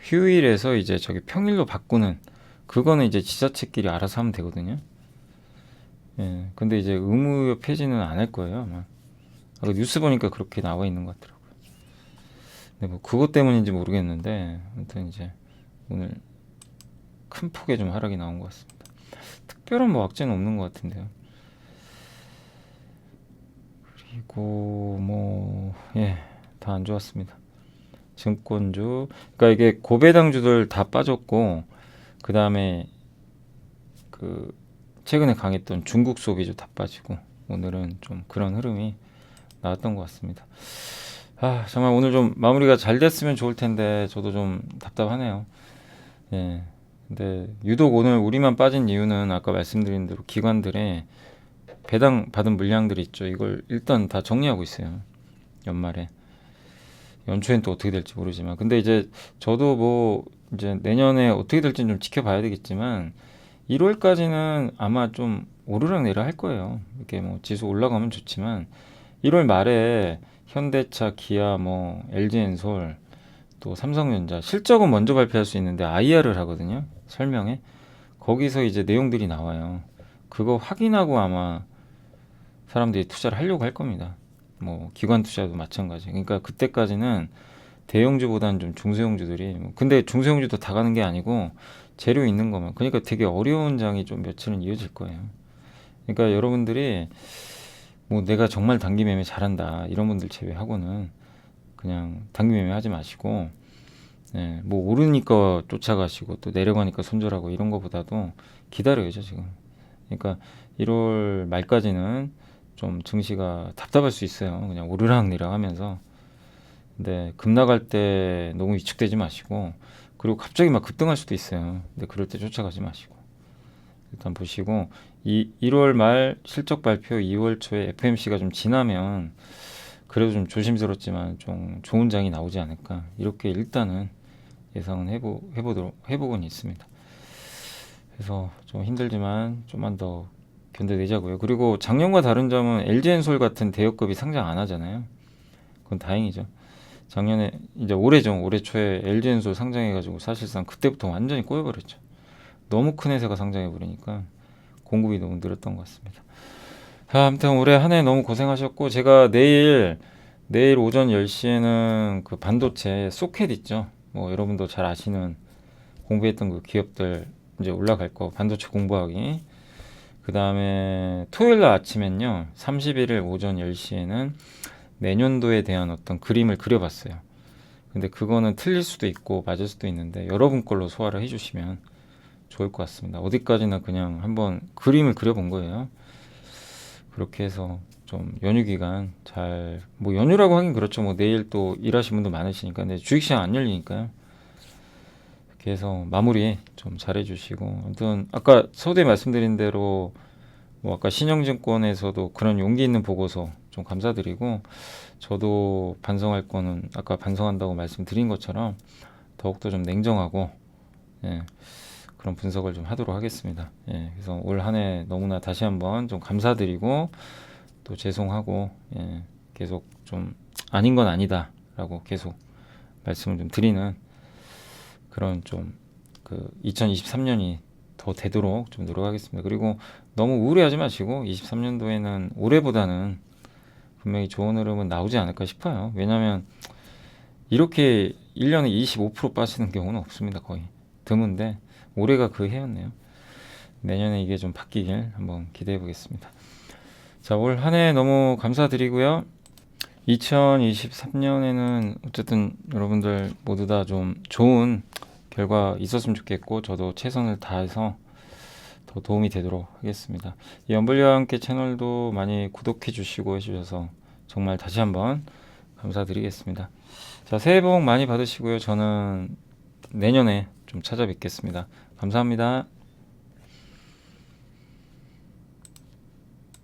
휴일에서 이제 저기 평일로 바꾸는, 그거는 이제 지자체끼리 알아서 하면 되거든요. 근데 이제 의무휴업 폐지는 안 할 거예요, 아마. 아까 뉴스 보니까 그렇게 나와 있는 것 같더라고요. 근데 뭐 그것 때문인지 모르겠는데, 아무튼 이제 오늘 큰 폭의 좀 하락이 나온 것 같습니다. 특별한 뭐 악재는 없는 것 같은데요. 그리고 뭐 다 안 좋았습니다. 증권주, 그러니까 이게 고배당주들 다 빠졌고, 그 다음에 그 최근에 강했던 중국 소비주 다 빠지고, 오늘은 좀 그런 흐름이 나왔던 것 같습니다. 정말 오늘 좀 마무리가 잘 됐으면 좋을 텐데 저도 좀 답답하네요. 근데 유독 오늘 우리만 빠진 이유는 아까 말씀드린 대로 기관들의 배당 받은 물량들이 있죠. 이걸 일단 다 정리하고 있어요. 연말에. 연초엔 또 어떻게 될지 모르지만. 근데 이제 저도 뭐 이제 내년에 어떻게 될지는 좀 지켜봐야 되겠지만 1월까지는 아마 좀 오르락내리락 할 거예요. 이렇게 뭐 지수 올라가면 좋지만 1월 말에 현대차, 기아, 뭐 LG엔솔, 또 삼성전자 실적은 먼저 발표할 수 있는데 IR을 하거든요. 설명에. 거기서 이제 내용들이 나와요. 그거 확인하고 아마 사람들이 투자를 하려고 할 겁니다. 뭐 기관 투자도 마찬가지. 그러니까 그때까지는 대형주보다는 좀 중소형주들이 근데 중소형주도 다 가는 게 아니고 재료 있는 거면, 그러니까 되게 어려운 장이 좀 며칠은 이어질 거예요. 그러니까 여러분들이 뭐 내가 정말 단기 매매 잘한다 이런 분들 제외하고는 그냥 단기 매매 하지 마시고, 뭐 오르니까 쫓아가시고 또 내려가니까 손절하고 이런 거보다도 기다려야죠 지금. 그러니까 1월 말까지는 좀 증시가 답답할 수 있어요. 그냥 오르락내리락 하면서. 근데 급 나갈 때 너무 위축되지 마시고, 그리고 갑자기 막 급등할 수도 있어요. 근데 그럴 때 쫓아가지 마시고 일단 보시고, 1월 말 실적 발표 2월 초에 FMC가 좀 지나면 그래도 좀 조심스럽지만 좀 좋은 장이 나오지 않을까, 이렇게 일단은 예상은 해보곤 있습니다. 그래서 좀 힘들지만 좀만 더 견뎌내자고요. 그리고 작년과 다른 점은 LG엔솔 같은 대여급이 상장 안 하잖아요. 그건 다행이죠. 작년에 이제 올해죠. 올해 초에 LG엔솔 상장해가지고 사실상 그때부터 완전히 꼬여버렸죠. 너무 큰 회사가 상장해버리니까 공급이 너무 늘었던 것 같습니다. 아무튼 올해 한 해 너무 고생하셨고, 제가 내일 오전 10시에는 그 반도체 소켓 있죠. 뭐 여러분도 잘 아시는 공부했던 그 기업들 이제 올라갈 거, 반도체 공부하기. 그 다음에 토요일 날 아침엔요, 31일 오전 10시에는 내년도에 대한 어떤 그림을 그려봤어요. 근데 그거는 틀릴 수도 있고 맞을 수도 있는데 여러분 걸로 소화를 해주시면 좋을 것 같습니다. 어디까지나 그냥 한번 그림을 그려본 거예요. 그렇게 해서 좀 연휴 기간 잘, 뭐 연휴라고 하긴 그렇죠. 뭐 내일 또 일하시는 분도 많으시니까. 근데 주식시장 안 열리니까요. 이렇게 해서 마무리 좀 잘 해주시고, 아무튼 아까 서두에 말씀드린 대로 뭐 아까 신영증권에서도 그런 용기 있는 보고서 좀 감사드리고, 저도 반성할 거는 아까 반성한다고 말씀드린 것처럼 더욱더 좀 냉정하고 그런 분석을 좀 하도록 하겠습니다. 그래서 올 한 해 너무나 다시 한번 좀 감사드리고 또 죄송하고, 계속 좀 아닌 건 아니다라고 계속 말씀을 좀 드리는 그런 좀 그 2023년이 더 되도록 좀 노력하겠습니다. 그리고 너무 우울해하지 마시고 23년도에는 올해보다는 분명히 좋은 흐름은 나오지 않을까 싶어요. 왜냐하면 이렇게 1년에 25% 빠지는 경우는 없습니다. 거의 드문데 올해가 그 해였네요. 내년에 이게 좀 바뀌길 한번 기대해 보겠습니다. 자, 올 한 해 너무 감사드리고요. 2023년에는 어쨌든 여러분들 모두 다 좀 좋은 결과 있었으면 좋겠고 저도 최선을 다해서 더 도움이 되도록 하겠습니다. 이 연불리와 함께 채널도 많이 구독해 주시고 해주셔서 정말 다시 한번 감사드리겠습니다. 자, 새해 복 많이 받으시고요. 저는 내년에 좀 찾아뵙겠습니다. 감사합니다.